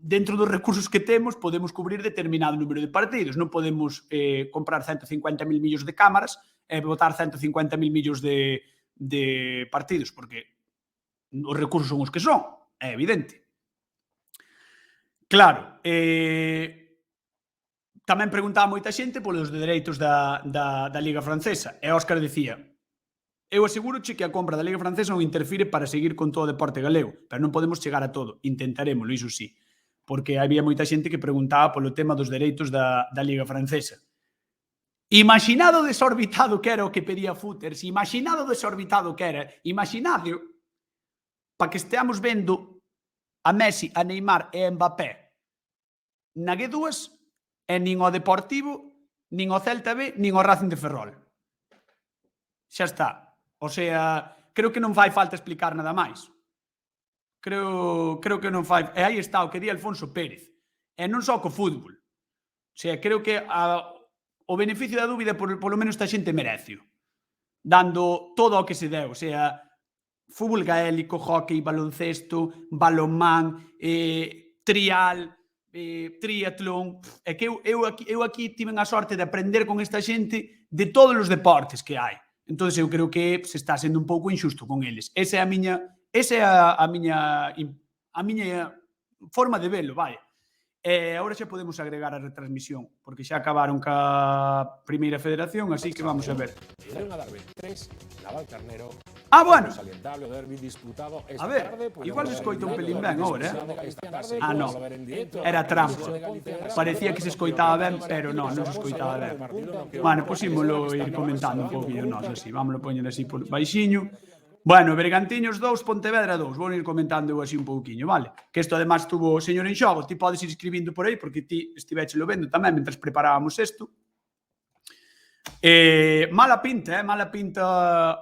Speaker 1: dentro dos recursos que temos podemos cubrir determinado número de partidos, non podemos comprar 150.000 millóns de cámaras e botar 150.000 millóns de partidos, porque os recursos son os que son, é evidente. Claro, tamén preguntaba moita xente polos dereitos da Liga Francesa e Óscar dicía: eu aseguroche que a compra da Liga Francesa non interfire para seguir con todo o deporte galego, pero non podemos chegar a todo, intentaremoslo, iso sí, porque había moita xente que preguntaba polo tema dos dereitos da Liga Francesa. Imaginado desorbitado que era o que pedía Footers, imaginado desorbitado que era, imaginado para que esteamos vendo a Messi, a Neymar e a Mbappé na G2 e nin o Deportivo, nin o Celta B, nin o Racing de Ferrol. Xa está. O sea, creo que non fai falta explicar nada máis. Creo que non fai... E aí está o que di Alfonso Pérez. E non só co fútbol. O sea, creo que o beneficio da dúbida polo menos esta xente merecio. Dando todo o que se deu. O sea, fútbol gaélico, hockey, baloncesto, balonmán, trial... triatlón, é que eu aquí tiven a sorte de aprender con esta xente de todos os deportes que hai. Entón, eu creo que se está sendo un pouco injusto con eles. Esa é a miña forma de velo, vai. E agora xa podemos agregar a retransmisión, porque xa acabaron ca primeira federación, así que vamos a ver. Bueno. A ver, igual se escoita un pelín ben agora, non. Era trampa. Parecía que se escoitaba ben, pero non se escoitaba ben. Bueno, pois ímolo ir comentando un pouquinho nós, así. Vámoslo poñer así por baixiño. Bueno, Bergantiños 2, Pontevedra 2. Vou ir comentando eu así un pouquiño, vale? Que isto además tuvo o señor en xogo. Ti podes ir escribindo por aí, porque ti estivechelo vendo tamén mentre preparábamos isto. Mala pinta, mala pinta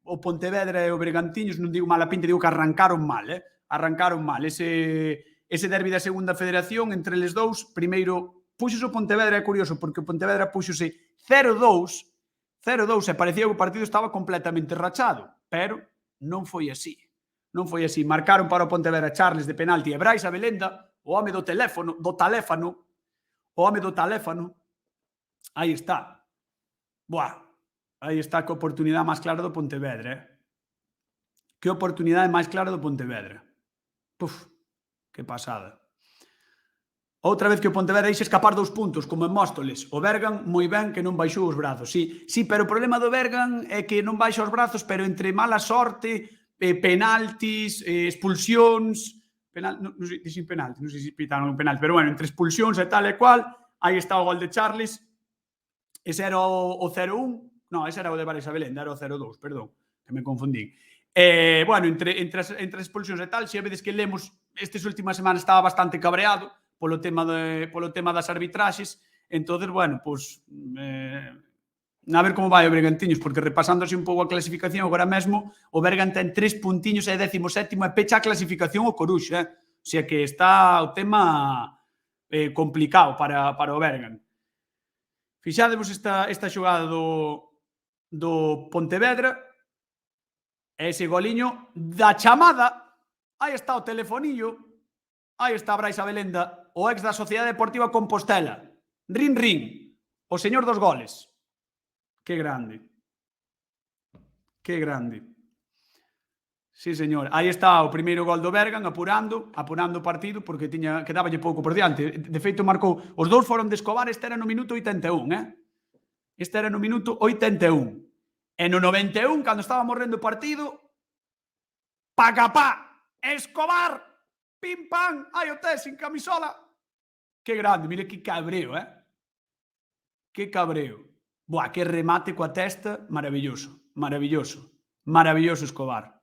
Speaker 1: o Pontevedra e o Bergantiños. Non digo mala pinta, digo que arrancaron mal, Arrancaron mal. Ese derbi da segunda federación entre eles dous, primeiro, puxose o Pontevedra, é curioso, porque o Pontevedra puxose 0-2, e parecía que o partido estaba completamente rachado, pero non foi así. Non foi así. Marcaron para o Pontevedra Charles de penalti e Brais Abelenda, o home do teléfono, aí está. Aí está que oportunidade máis clara do Pontevedra, Que oportunidade máis clara do Pontevedra. Que pasada. Outra vez que o Pontevedra ixe escapar 2 puntos, como en Móstoles. O Bergan, moi ben, que non baixou os brazos. Sí, pero o problema do Bergan é que non baixa os brazos, pero entre mala sorte, penaltis, expulsións... Non sei se pitaron un penalti, pero bueno, entre expulsións e tal e cual, aí está o gol de Charles. Ese era o 0-1. Non, ese era o de Brais Abelenda, era o 0-2, perdón, que me confundín. Bueno, entre as expulsións e tal, xa vedes que Lemos estes últimas semanas estaba bastante cabreado polo tema das arbitraxes. Entonces, bueno, pois a ver como vai o Bergantiños, porque repasándose un pouco a clasificación agora mesmo, o Bergan ten 3 puntiños e 17º e pecha a clasificación o Coruxo, O sea que está o tema complicado para o Bergan. Fixádevos esta xogada do Pontevedra, ese goliño da chamada. Aí está o telefonillo. Aí está Brais Abelenda, o ex da Sociedade Deportiva Compostela. Rin, rin. O señor dos goles. Que grande. Que grande. Sí, señor. Aí está o primeiro gol do Bergan, apurando o partido, porque quedáballe pouco por diante. De feito, marcou. Os dous foron de Escobar, este era no minuto 81, Este era no minuto 81. E no 91, cando estaba morrendo o partido, pagapá, Escobar, pim pam, aí o té sin camisola. Que grande, mire que cabreo, Que cabreo. Buah, que remate coa testa. Maravilloso. Maravilloso. Maravilloso Escobar.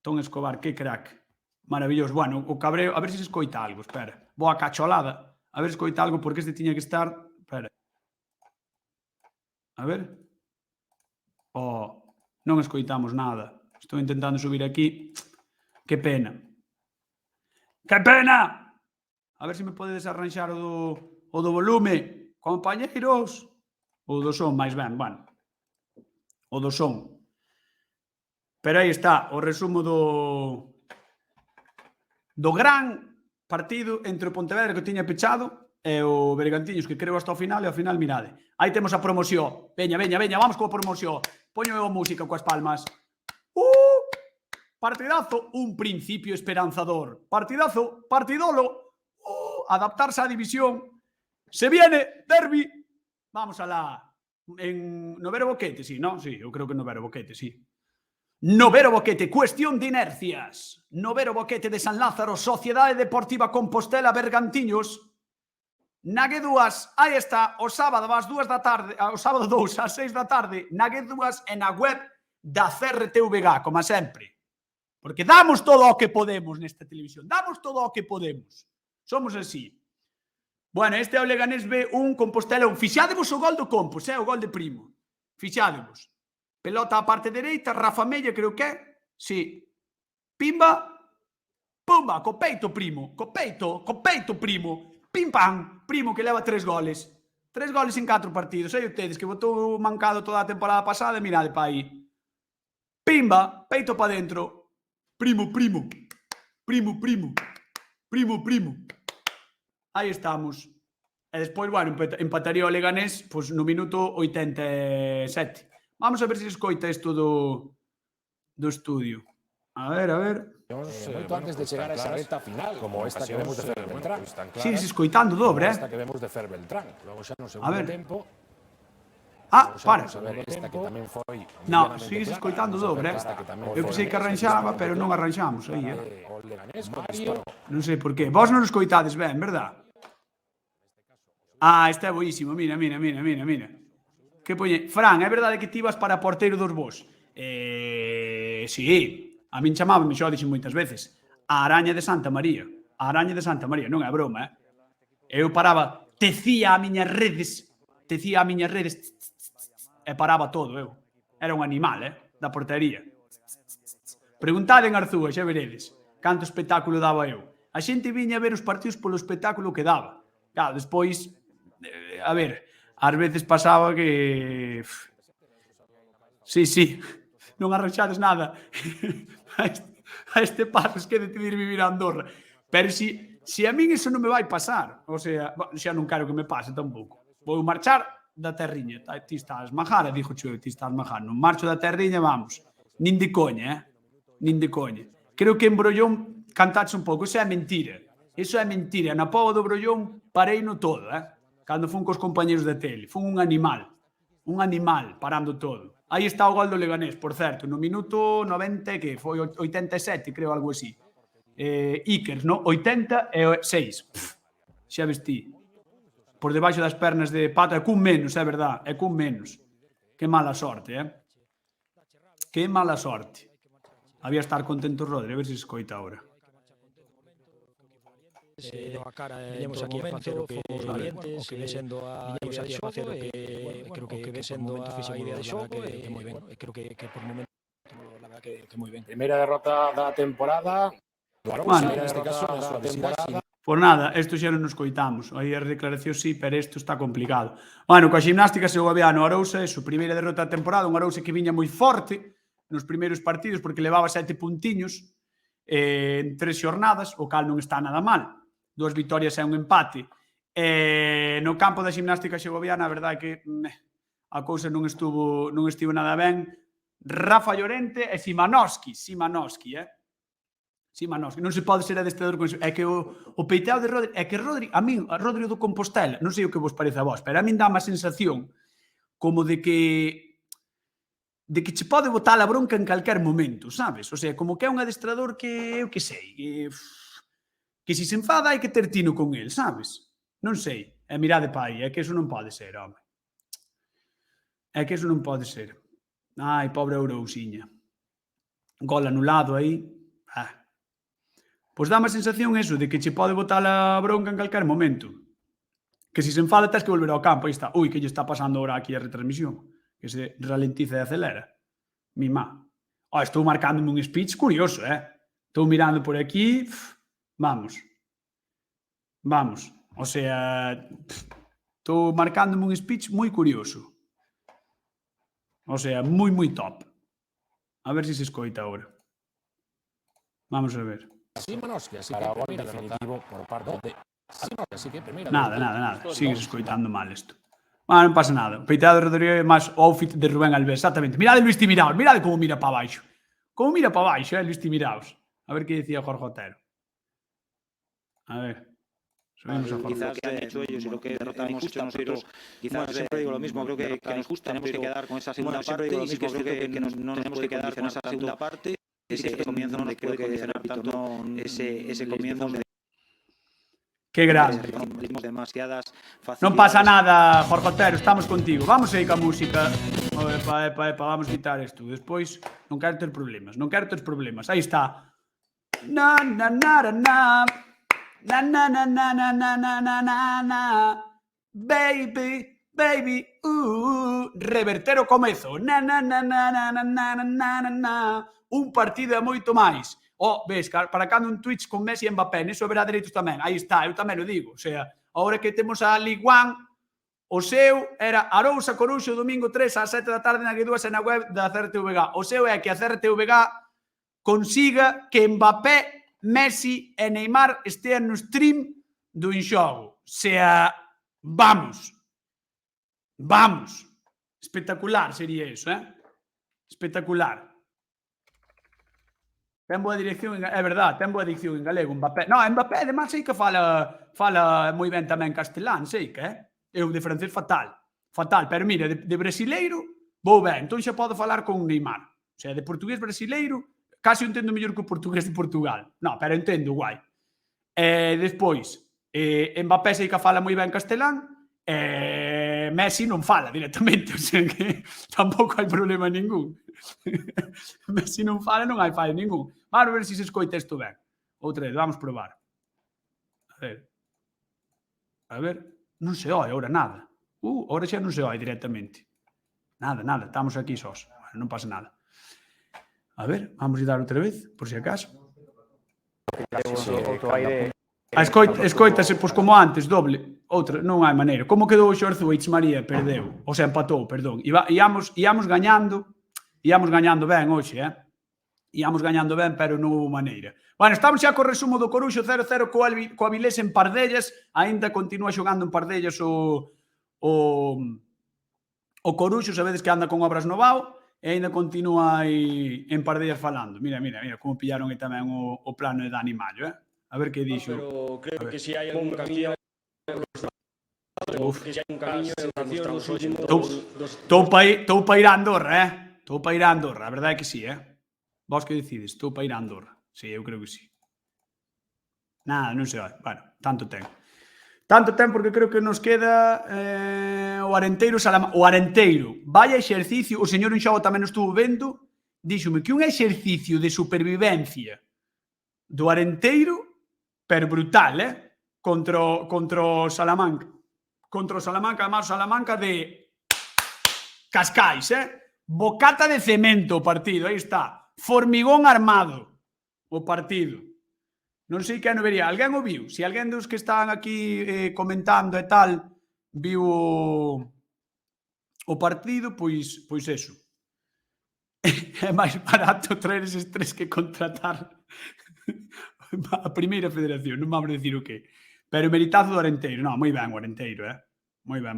Speaker 1: Ton Escobar, que crack. Maravilloso. Bueno, o cabreo, a ver se escoita algo, espera. Boa cacholada. A ver se escoita algo, porque este tiña que estar... Espera. A ver. Oh, non escoitamos nada. Estou intentando subir aquí. Que pena. Que pena! A ver se me podedes arranxar o do volume. Compañeiros. O do son, máis ben, bueno. O do son. Pero aí está, o resumo do gran partido entre o Pontevedra que o tiña pechado e o Bergantiños que creo hasta o final e ao final, mirade. Aí temos a promoción. Veña, veña, veña, vamos coa promoción. Poño a música coas palmas. Partidazo, un principio esperanzador. Partidazo, partidolo. Adaptarse á división. Se viene, derbi. Vamos alá. En Novero Boquete, sí, ¿no? Sí, eu creo que Novero Boquete, sí. Novero Boquete, cuestión de inercias. Novero Boquete de San Lázaro, Sociedade Deportiva Compostela Bergantiños. Nague dúas, aí está, o sábado ás 2 da tarde, o sábado 2 ás 6 da tarde, nague dúas e na web da CRTVG, como sempre. Porque damos todo o que podemos nesta televisión, damos todo o que podemos. Somos así. Bueno, este é o Leganés B1, Compostela 1. Fixádevos o gol do Compos, o gol de Primo. Fixádevos. Pelota á parte dereita, Rafa Mella, creo que é. Sí. Pimba. Pumba, co peito Primo. Co peito Primo. Pim pam. Primo que leva 3 goles. 3 goles en 4 partidos. Aí ustedes que botou mancado toda a temporada pasada, mirade pa aí. Pimba, peito pa dentro. Primo. Aí estamos. E despois, bueno, empataría o Leganés pois, no minuto 87. Vamos a ver se escoita isto do estudio. A ver.
Speaker 7: Moito antes de chegar a esa reta final, como esta que vemos de Fer Beltrán.
Speaker 1: Sí, escoitando dobre,
Speaker 7: Esta que vemos de Fer Beltrán. Logo xa no segundo tempo.
Speaker 1: Para.
Speaker 7: Esta que tamén foi...
Speaker 1: No, sigues escoitando dobre, Eu pensei que arranxaba, pero non arranxamos aí,
Speaker 7: O Leganés, Mario...
Speaker 1: Non sei por qué. Vos non escoitades ben, verdad? Este é boísimo. Mira. Que poñe? Fran, é verdade que ti vas para porteiro dos vos? Sí. A min chamábame, xo dixen moitas veces, a araña de Santa María. A araña de Santa María, non é broma, Eu paraba, tecía a miñas redes, e paraba todo, eu. Era un animal, da portería. Preguntade en Arzúa, xa veredes, canto espectáculo daba eu. A xente viña a ver os partidos polo espectáculo que daba. Claro, despois, a ver, ás veces pasaba que... Sí, non arranxades nada. A este paso es que decidir vivir a Andorra. Pero si a min iso non me vai pasar, o sea, xa non quero que me pase tampouco. Vou marchar da terriña. Ti estás majara, dixo Chue, ti estás majara. Non marcho da terriña, vamos. Nin de coña, Nin de coña. Creo que en Brollón cantaxe un pouco. Iso é mentira. Na Póvoa do Brollón parei no todo, Cando fun cos compañeros de tele. Fun un animal, parando todo. Aí está o gol do Leganés, por certo, no minuto 90, que foi 87, creo, algo así. Iker, no? 86. Xa vestí. Por debaixo das pernas de Pato, cun menos, é verdad, cun menos. Que mala sorte, Que mala sorte. Había estar contento Rodri, a ver se escoita agora.
Speaker 10: A cara viñemos aquí a facer o que fomos valientes, o que ve sendo a idea de xogo, creo que ve sendo a idea de xogo, que moi ben, creo que por momento la verdad que moi ben.
Speaker 7: Primeira derrota da temporada, neste caso, na súa temporada.
Speaker 1: Por nada, isto xa non nos coitamos. Aí as declaracións sí, pero isto está complicado. Bueno, coa Ximnástica Segoviano, Arousa, a súa primeira derrota da temporada, un Arousa que viña moi forte nos primeiros partidos porque levaba 7 puntiños en 3 xornadas, o cal non está nada mal. 2 vitorias e un empate. No campo da Ximnástica Segoviana, a verdade é que a cousa non estivo nada ben. Rafa Llorente e Simanowski, non se pode ser adestrador con iso. É que o peiteo de Rodri, é que Rodri, a min, a Rodri do Compostela, non sei o que vos parece a vos, pero a min dá má sensación como de que che pode botar a bronca en calquer momento, sabes? O sea, como que é un adestrador que, eu que sei, que se enfada hai que ter tino con el, sabes? Non sei. E mirade pa aí, é que eso non pode ser, home. É que eso non pode ser. Ai, pobre Ourousiña. Gol anulado aí. Pois dá má sensación eso, de que che pode botar a bronca en calquer momento. Que se enfada tens que volver ao campo, aí está. Ui, que lle está pasando ahora aquí a retransmisión? Que se ralentiza e acelera. Mi má. Estou marcándome un speech curioso, Estou mirando por aquí. Vamos. O sea, estou marcándome un speech moi curioso. O sea, moi, moi top. A ver se escoita agora. Vamos a ver.
Speaker 7: Szymanowski, así que gol definitivo por parte de Szymanowski, así que primeira.
Speaker 1: Nada. Sigues escoitando mal isto. Non pasa nada. O peiteado de Rodrigo é máis outfit de Rubén Alves, exactamente. Mirade Luis Timiraos, mirade como mira para baixo. Como mira para baixo, Luis Timiraos. A ver que decía Jorge Otero. A ver.
Speaker 11: Quizás que han hecho ellos y lo que derrota injusta nosotros, quizás siempre digo lo mismo, creo que nos gusta, tenemos que quedar con esa segunda parte y sí que es cierto que no tenemos que quedar con esa segunda parte. Ese comienzo no nos puede condicionar tanto ese comienzo.
Speaker 1: Qué grande. Non pasa nada, Jorge Otero, estamos contigo. Vamos aí ca música. Epa, vamos quitar isto. Despois non quero ter problemas. Aí está. Na na na na na na na na na na na na na baby reverter o comezo. Na na na na na na na na na. Un partido e moito máis. Ves, para cando un Twitch con Messi e Mbappé, neso verá dereitos tamén. Aí está, eu tamén o digo. O sea, agora que temos a Ligue 1, o seu era Arousa Coruxo, domingo 3 ás 7 da tarde na G2 e na web da CRTVG. O seu é que a CRTVG consiga que Mbappé, Messi e Neymar estean no stream do Enxogo. O sea, vamos. Espectacular sería eso, Espectacular. Ten boa dirección, é verdade, ten boa dicción en galego, Mbappé. Non, Mbappé, además, sei que fala moi ben tamén castelán, sei que, Eu de francés fatal, pero mira, de brasileiro, vou ben, entón xa podo falar con Neymar. O sea, de portugués brasileiro, casi entendo mellor que o portugués de Portugal. Non, pero entendo, guai. Despois, Mbappé sei que fala moi ben castelán, Messi non fala directamente, o sea que tampouco hai problema ningún. Messi non fala, non hai fallo ningún. Vamos ver se escoita isto ben. Outra vez, vamos probar. A ver, non se oi agora nada. Agora xa non se oi directamente. Nada, estamos aquí sós. Non pasa nada. A ver, vamos a dar outra vez, por si acaso. Escoitase, pois como antes, doble. Outra, non hai maneira. Como quedou o Xorzuich, María? Perdeu. O sea, empatou, perdón. Íamos gañando ben hoxe, Íamos gañando ben, pero non houve maneira. Bueno, estamos xa co resumo do Coruxo 0-0 co Avilés en Pardellas. Ainda continúa xogando en Pardellas o Coruxo, sabedes que anda con obras no Vao, e ainda continúa aí en Pardellas falando. Mira como pillaron aí tamén o plano de Dani Mallo, A ver que dixo.
Speaker 12: Pero creo que si hai algún camiño
Speaker 1: Estou para ir a Andorra, Estou para ir a Andorra, a verdade é que sí, Vos que decides, estou para ir a Andorra. Sí, eu creo que sí. Nada, non sei. Bueno, tanto ten porque creo que nos queda o Arenteiro Salamanca. O Arenteiro, vaya exercicio, o señor Enxogo tamén o estuvo vendo, díxome que un exercicio de supervivencia do Arenteiro, pero brutal, contra o Salamanca. Contra o Salamanca, además o Salamanca de Cascais, bocata de cemento o partido, aí está. Formigón armado o partido. Non sei quen o vería. Alguén o viu? Se alguén dos que están aquí comentando e tal viu o partido, pois eso. É máis barato traer eses tres que contratar a primeira federación. Non vamos a decir o que. Pero meritazo do Arenteiro. Non, moi ben o Arenteiro, Moi ben.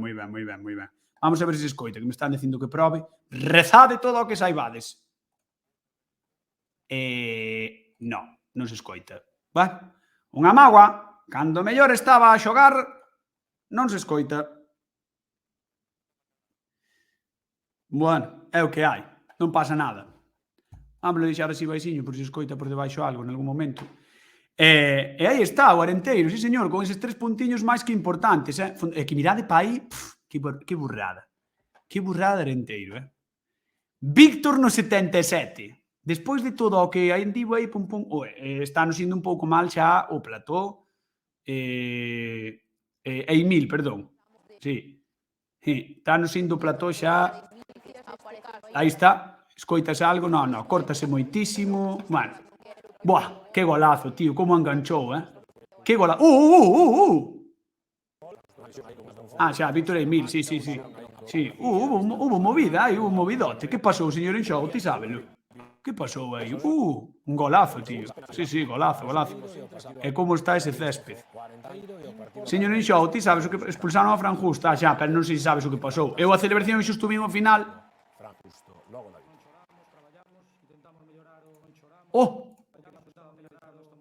Speaker 1: Vamos a ver se escoita, que me están dicindo que probe. Rezade todo o que saibades. Non se escoita. Unha mágoa, cando mellor estaba a xogar, non se escoita. Bueno, é o que hai, non pasa nada. Vamos a deixar así baixinho, por se escoita por debaixo algo en algún momento. E aí está o Arenteiro, sí señor, con eses 3 puntiños máis que importantes. E que mirade pa aí, que burrada. Que burrada de Arenteiro, Víctor no 77. Despois de todo o que hai en divo aí, está nos indo un pouco mal xa o plató. Emil, perdón. Sí. Está nos indo o plató xa. Aí está. Escoitase algo? Non, córtase moitísimo. Bueno. Buah, que golazo, tío. Como enganchou, Que golazo. Ah, xa, Víctor Emil, sí. Sí, hubo movida aí, hubo movidote. Que pasou, señor en xogo? Ti sábelo? Que pasou aí? Un golazo, tío. Sí, golazo. E como está ese césped? Señor en xogo, ti sabes o que expulsaron a Fran Justo? Ah, xa, pero non sei se sabes o que pasou. Eu a celebración xusto vin ao final.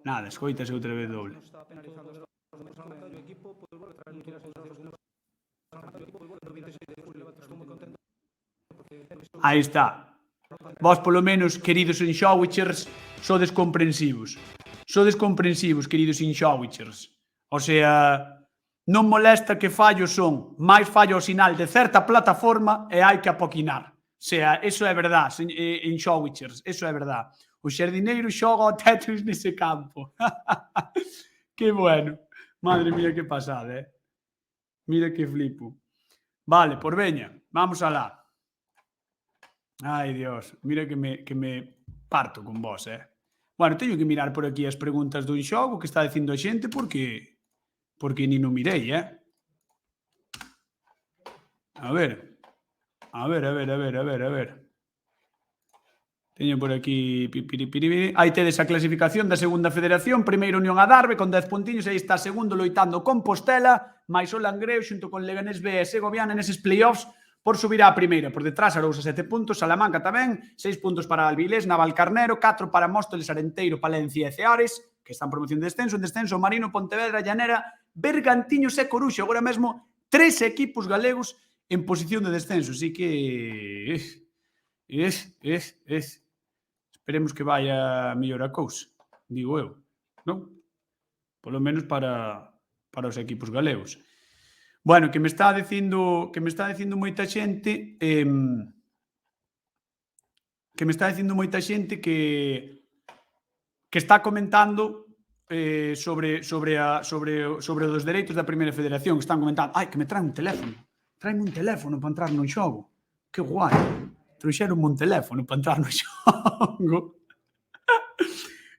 Speaker 1: Nada, escoítase outra vez doble. Aí está. Vos, polo menos, queridos Inshowitchers, sodes comprensivos. Queridos Inshowitchers. O sea, non molesta que fallos son máis fallo ao sinal de certa plataforma e hai que apoquinar. O sea, eso é verdad, Inshowitchers, eso é verdad. O xardineiro xoga o Tetris nese campo. Que bueno. Madre mía, que pasada, Mira que flipo. Vale, por veña, vamos alá. Ai, Dios, mira que me parto con vos, Bueno, teño que mirar por aquí as preguntas dun xogo que está dicindo a xente porque ni non mirei, A ver. Teño por aquí... Aí tedes a clasificación da segunda federación. Primeiro Unión Adarve con 10 puntiños. Aí está segundo loitando Compostela. Mais o Langreo xunto con Leganés B e Segoviana neses playoffs por subir á primeira. Por detrás Arousa 7 puntos. Salamanca tamén. 6 puntos para Alvilés, Navalcarnero. 4 para Móstoles, Arenteiro, Palencia e Ceares, que están en promoción de descenso. En descenso Marino, Pontevedra, Llanera, Bergantiños e Coruxo. Agora mesmo 3 equipos galegos en posición de descenso. Así que... Esperemos que vaya mellor a cousa, digo eu, non? Polo menos para os equipos galegos. Bueno, que me está dicindo moita xente que está comentando sobre os dereitos da Primeira Federación, que están comentando, que me traen un teléfono. Traeme un teléfono para entrar no xogo. Que guai. Trouxeron un teléfono para entrar no xogo.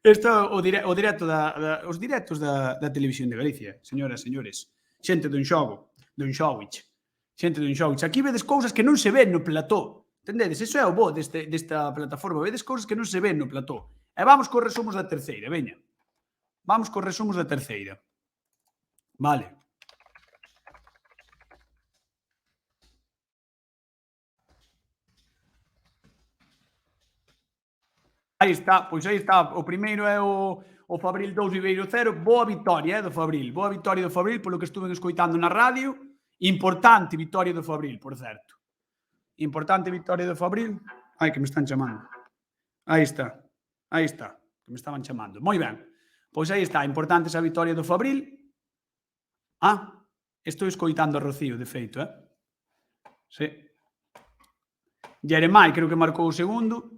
Speaker 1: Isto os directos da Televisión de Galicia, señoras e señores. Xente dun xogo, dun Showitch. Xente dun Showitch. Aquí vedes cousas que non se ven no plató. Entendedes? Iso é o bo desta plataforma. Vedes cousas que non se ven no plató. E vamos cos resumos da terceira, veña. Vamos cos resumos da terceira. Vale. Aí está, pois aí está. O primeiro é o Fabril 2, Viveiro 0. Boa vitoria do Fabril. Boa vitoria do Fabril, polo que estuve escoitando na radio. Importante vitoria do Fabril, por certo. Importante vitoria do Fabril. Ai, que me están chamando. Aí está. Que me estaban chamando. Moi ben. Pois aí está. Importante esa vitoria do Fabril. Estou escoitando a Rocío, de feito, Sí. Jeremai creo que marcou o segundo.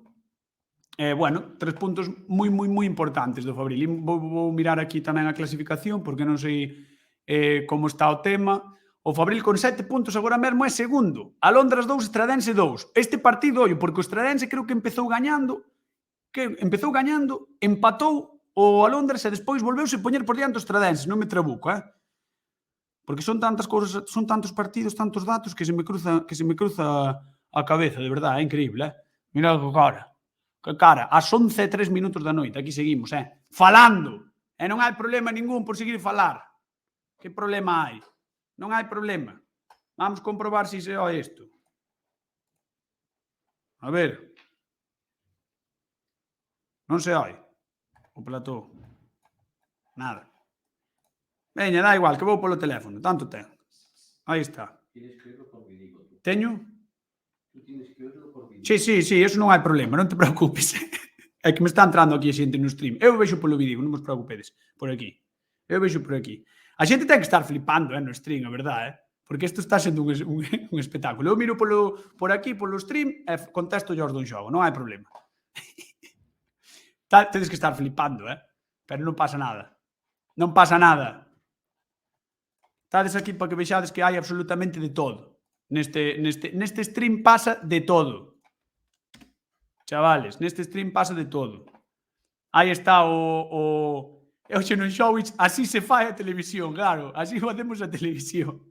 Speaker 1: Bueno, 3 puntos moi importantes do Fabril. Vou mirar aquí tamén a clasificación, porque non sei como está o tema. O Fabril con 7 puntos agora mesmo é segundo. Alondras 2, Estradense 2. Este partido, ollo, porque o Estradense creo que empezou gañando, empatou o Alondras e despois volveuse poñer por diante o Estradense. Non me trabuco, Porque son tantas cousas, son tantos partidos, tantos datos que se me cruza a cabeza, de verdade, é increíble, Mira que cara. Que cara, ás 11:03 da noite, aquí seguimos, falando. E non hai problema ningún por seguir falar. Que problema hai? Non hai problema. Vamos comprobar se se oe isto. A ver. Non se oe. O plató. Nada. Veña, dá igual, que vou polo teléfono. Tanto ten. Aí está. Teño? Sí, eso non hai problema, non te preocupes. É que me está entrando aquí a xente no stream. Eu vexo polo vídeo, non vos preocupedes. Por aquí. Eu vexo por aquí. A xente ten que estar flipando, no stream, a verdade, porque isto está sendo un espectáculo. Eu miro por aquí, polo stream, e contesto yo os dun xogo, non hai problema. Tedes que estar flipando, pero non pasa nada. Non pasa nada. Estades aquí para que vexades que hai absolutamente de todo. Neste stream pasa de todo. Chavales, neste stream pasa de todo. Aí está o Xenon Showich, así se fai a televisión, claro, así facemos a televisión.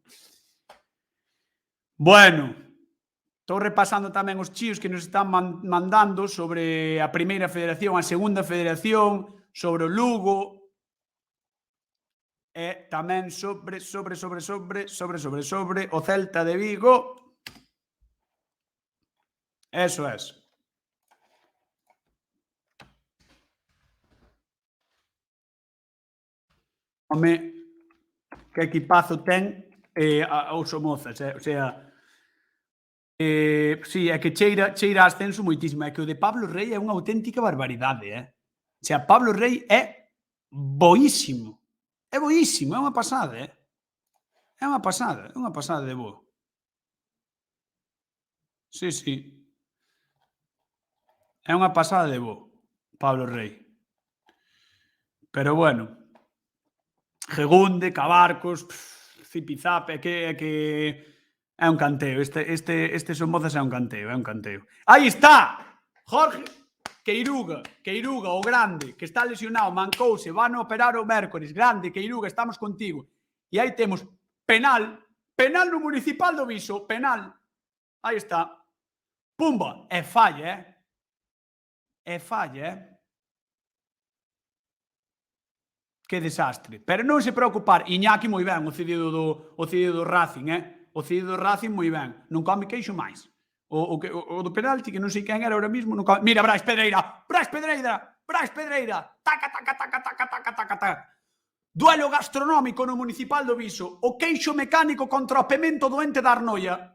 Speaker 1: Bueno, estou repasando tamén os chíos que nos están mandando sobre a primeira federación, a segunda federación, sobre o Lugo, e tamén sobre o Celta de Vigo. Eso es. Home, que equipazo ten os Somozas, o sea, sí, é que cheira a ascenso moitísimo, é que o de Pablo Rey é unha auténtica barbaridade, O sea, Pablo Rey é boísimo, é unha pasada, É unha pasada de bo. Sí, sí. É unha pasada de bo, Pablo Rey. Pero bueno, Gegunde, Cabarcos, Zipizap, é que é un canteo. Este Somozas é un canteo, Aí está! Jorge Queiruga, o grande, que está lesionado, mancouse, van a operar o mércores. Grande, Queiruga, estamos contigo. E aí temos penal no Municipal do Viso, penal. Aí está. Pumba, e falla, Que desastre. Pero non se preocupar. Iñaki moi ben, o cedido do Racing, O cedido do Racing moi ben. Non come queixo máis. O do penalti, que non sei quen era ahora mismo. Mira, Brais Pedreira. Taca. Duelo gastronómico no Municipal do Viso. O queixo mecánico contra o pemento doente da Arnoia.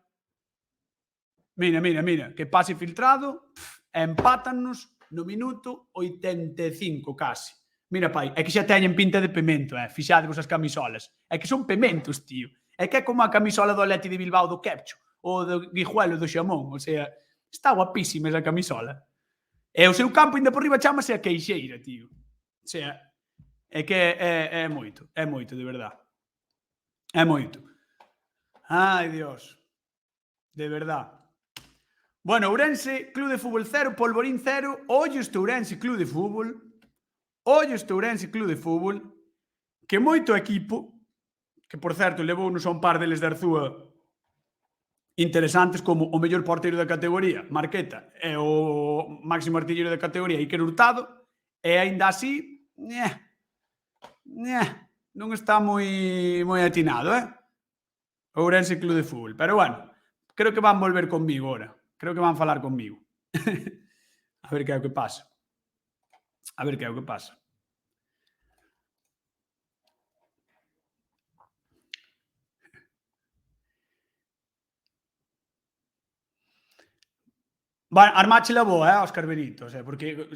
Speaker 1: Mira. Que pase filtrado. Empátannos no minuto 85 casi. Mira, pai, é que xa teñen pinta de pemento, fixadevos as camisolas. É que son pementos, tío. É que é como a camisola do Atleti de Bilbao do Kepcho, ou do Guijuelo do Xamón, o sea, está guapísima esa camisola. E o seu campo ainda por riba chámase a Queixeira, tío. O sea, é que é moito, de verdad. É moito. Ai, Dios. De verdad. Bueno, Ourense, Club de Fútbol 0, Polvorín 0, ollo este Ourense, Club de Fútbol, que moito equipo, que por certo levounos a un par deles de Arzúa interesantes, como o mellor porteiro da categoría, Marqueta, e o máximo artilleiro da categoría, Iker Hurtado, e aínda así, non está moi atinado, Ourense Club de Fútbol. Pero bueno, creo que van volver conmigo ahora. Creo que van falar conmigo. A ver que é o que pasa. Bueno, armáchela boa, Óscar Benito, porque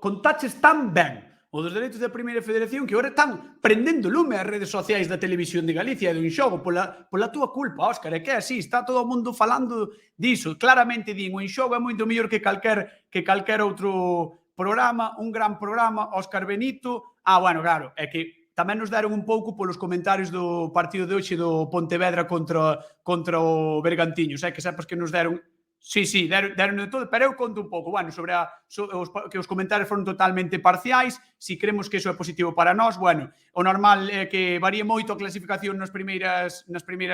Speaker 1: contaches tan ben o dos dereitos da Primeira Federación que agora están prendendo lume as redes sociais da Televisión de Galicia e do Inxogo pola túa culpa, Óscar, é que é así, está todo o mundo falando diso, claramente din, o Inxogo é moito mellor que calquer outro programa, un gran programa, Óscar Benito. Bueno, claro, é que tamén nos deron un pouco polos comentarios do partido de hoxe do Pontevedra contra o Bergantiños, que sepas que nos deron. Sí, deron de todo, pero eu conto un pouco, bueno, sobre que os comentarios foron totalmente parciais, si creemos que iso é positivo para nós, bueno, o normal é que varíe moito a clasificación nas primeiras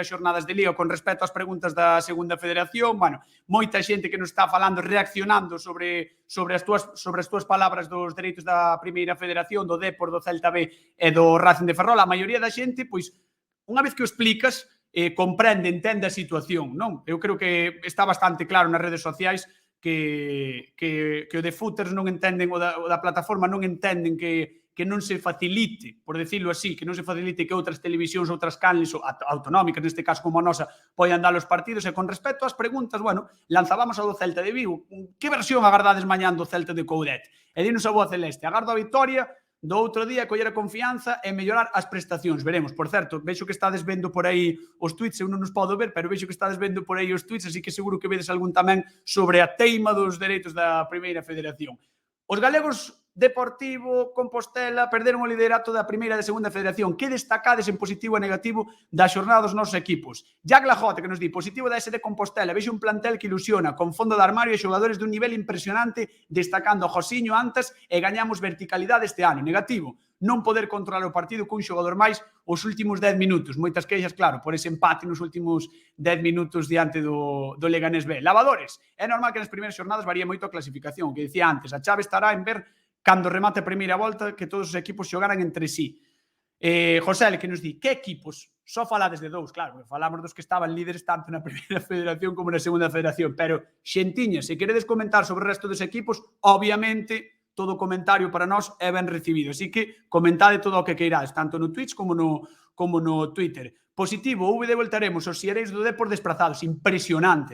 Speaker 1: xornadas de Liga con respecto ás preguntas da Segunda Federación, bueno, moita xente que nos está falando, reaccionando sobre as túas palabras dos dereitos da Primeira Federación, do Depor, do Celta B e do Racing de Ferrol. A maioría da xente, pois, unha vez que o explicas, comprende, entende a situación, non? Eu creo que está bastante claro nas redes sociais que o de Footers non entenden, o da plataforma non entenden que non se facilite, por decirlo así, que non se facilite que outras televisións, outras canles autonómicas, neste caso como a nosa, poidan dar os partidos. E con respecto ás preguntas, bueno, lanzábamos ao do Celta de Vigo. Que versión agardades mañán do Celta de Coudet? E dinos a boa celeste, agardo a victoria do outro día, coller a confianza e mellorar as prestacións. Veremos, por certo, vexo que estades vendo por aí os tweets, eu non os podo ver, pero vexo que estades vendo por aí os tweets, así que seguro que vedes algún tamén sobre a teima dos dereitos da Primeira Federación. Os galegos Deportivo, Compostela, perderon o liderato da Primeira e da Segunda Federación. Que destacades en positivo e negativo da xornada dos nosos equipos? Jack Lajote, que nos di, positivo da SD Compostela, vexo un plantel que ilusiona, con fondo de armario e xogadores dun nivel impresionante, destacando a Josiño antes e gañamos verticalidade este ano. Negativo, non poder controlar o partido cun xogador máis os últimos 10 minutos. Moitas queixas, claro, por ese empate nos últimos 10 minutos diante do Leganés B. Lavadores, é normal que nas primeiras xornadas varía moito a clasificación, que dicía antes, a chave estará en ver cando remate a primeira volta, que todos os equipos xogaran entre sí. José, que nos di, que equipos? Só falades de dous, claro, falamos dos que estaban líderes tanto na Primeira Federación como na Segunda Federación, pero, xentiña, se queredes comentar sobre o resto dos equipos, obviamente, todo comentario para nós é ben recibido, así que comentade todo o que queirades, tanto no Twitch como no Twitter. Positivo, voltaremos os xereis do Depor desprazados, impresionante,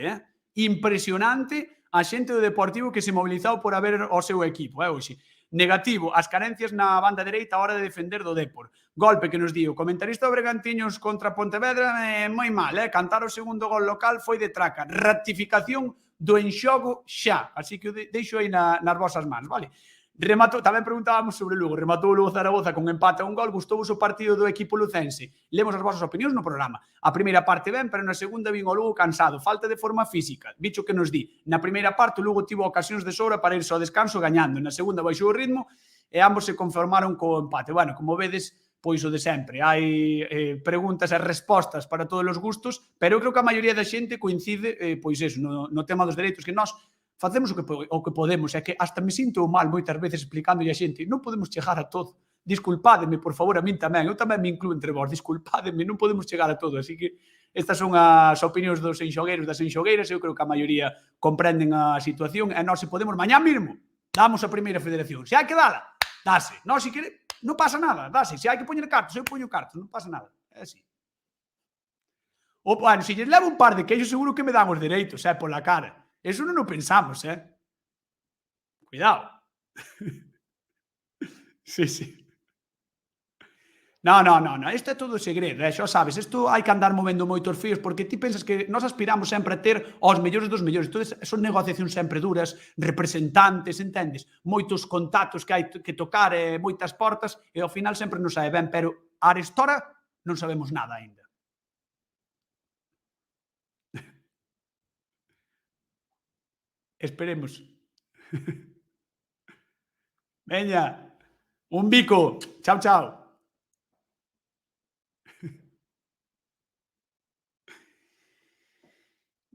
Speaker 1: impresionante a xente do Deportivo que se mobilizou por haber o seu equipo, hoxe. Negativo, as carencias na banda dereita a hora de defender do Depor. Golpe que nos di, o comentarista do Bergantiños contra Pontevedra moi mal, cantar o segundo gol local foi de traca. Ratificación do enxogo xa, así que o deixo aí nas vosas mans, vale? Rematou, tamén preguntábamos sobre o Lugo, rematou o Lugo Zaragoza con empate a un gol, gustou o partido do equipo lucense. Lemos as vosas opinións no programa. A primeira parte ben, pero na segunda vin o Lugo cansado, falta de forma física. Bicho que nos di, na primeira parte o Lugo tivo ocasións de sobra para irse ao descanso gañando, na segunda baixou o ritmo e ambos se conformaron co empate. Bueno, como vedes, pois o de sempre. Hai preguntas e respostas para todos os gustos, pero eu creo que a maioría da xente coincide, pois eso, no tema dos dereitos, que nós facemos o que podemos, é que hasta me sinto mal moitas veces explicando a xente, non podemos chegar a todo. Disculpádeme, por favor, a min tamén. Eu tamén me incluo entre vós. Disculpádeme, non podemos chegar a todo. Así que estas son as opinións dos enxogueiros, das enxogueiras. Eu creo que a maioría comprenden a situación e nós, se podemos, mañá mesmo, damos a Primeira Federación. Se hai que dala, dase. Nós, se quere, non pasa nada, dase. Se hai que poñer cartos, eu poño cartos, non pasa nada. É así. Bueno, se lles levo un par de queixos, seguro que me dan os dereitos, pola cara. Eso non o pensamos, Cuidado. Sí. No. Isto é todo segredo, xa sabes. Isto hai que andar movendo moitos fíos porque ti pensas que nós aspiramos sempre a ter os mellores dos mellores. Entón, son negociacións sempre duras, representantes, entendes? Moitos contactos que hai que tocar, moitas portas, e ao final sempre nos sae ben, pero a arestora non sabemos nada ainda. Esperemos. Veña, un bico. Chao.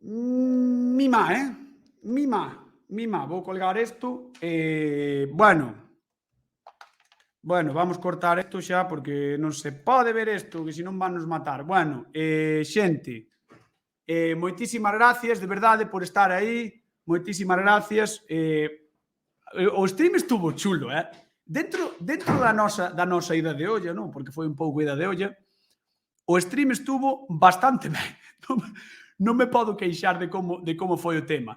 Speaker 1: Mima. Vou colgar isto. Bueno, vamos cortar isto xa porque non se pode ver isto, que senón van nos matar. Bueno, xente, moitísimas gracias, de verdade, por estar aí. Moitísimas gracias. O stream estuvo chulo, Dentro da nosa ida de olla, non? Porque foi un pouco ida de olla, o stream estuvo bastante ben. Non me podo queixar de como foi o tema.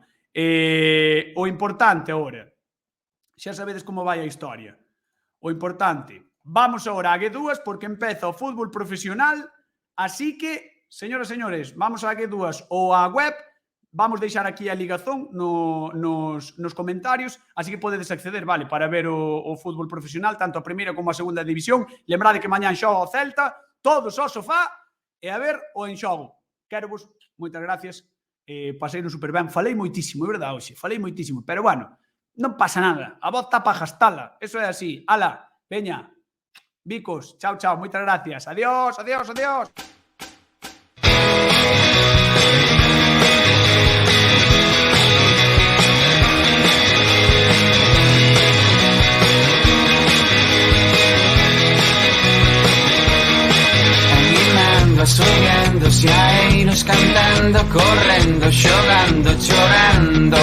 Speaker 1: O importante agora, xa sabedes como vai a historia. O importante, vamos agora a G2 porque empeza o fútbol profesional, así que, señoras e señores, vamos a G2 ou a web. Vamos deixar aquí a ligazón nos comentarios, así que podedes acceder, vale, para ver o fútbol profesional, tanto a primeira como a segunda división. Lembrade que mañán xoga o Celta, todos ao sofá, e a ver o enxogo. Querevos, moitas gracias, paseino super ben. Falei moitísimo, é verdade, hoxe, falei moitísimo, pero bueno, non pasa nada, a voz está para gastala, eso é así. Ala, veña, bicos, chao, moitas gracias, adiós.
Speaker 13: Soñando, si hay nos cantando, correndo, xogando, chorando.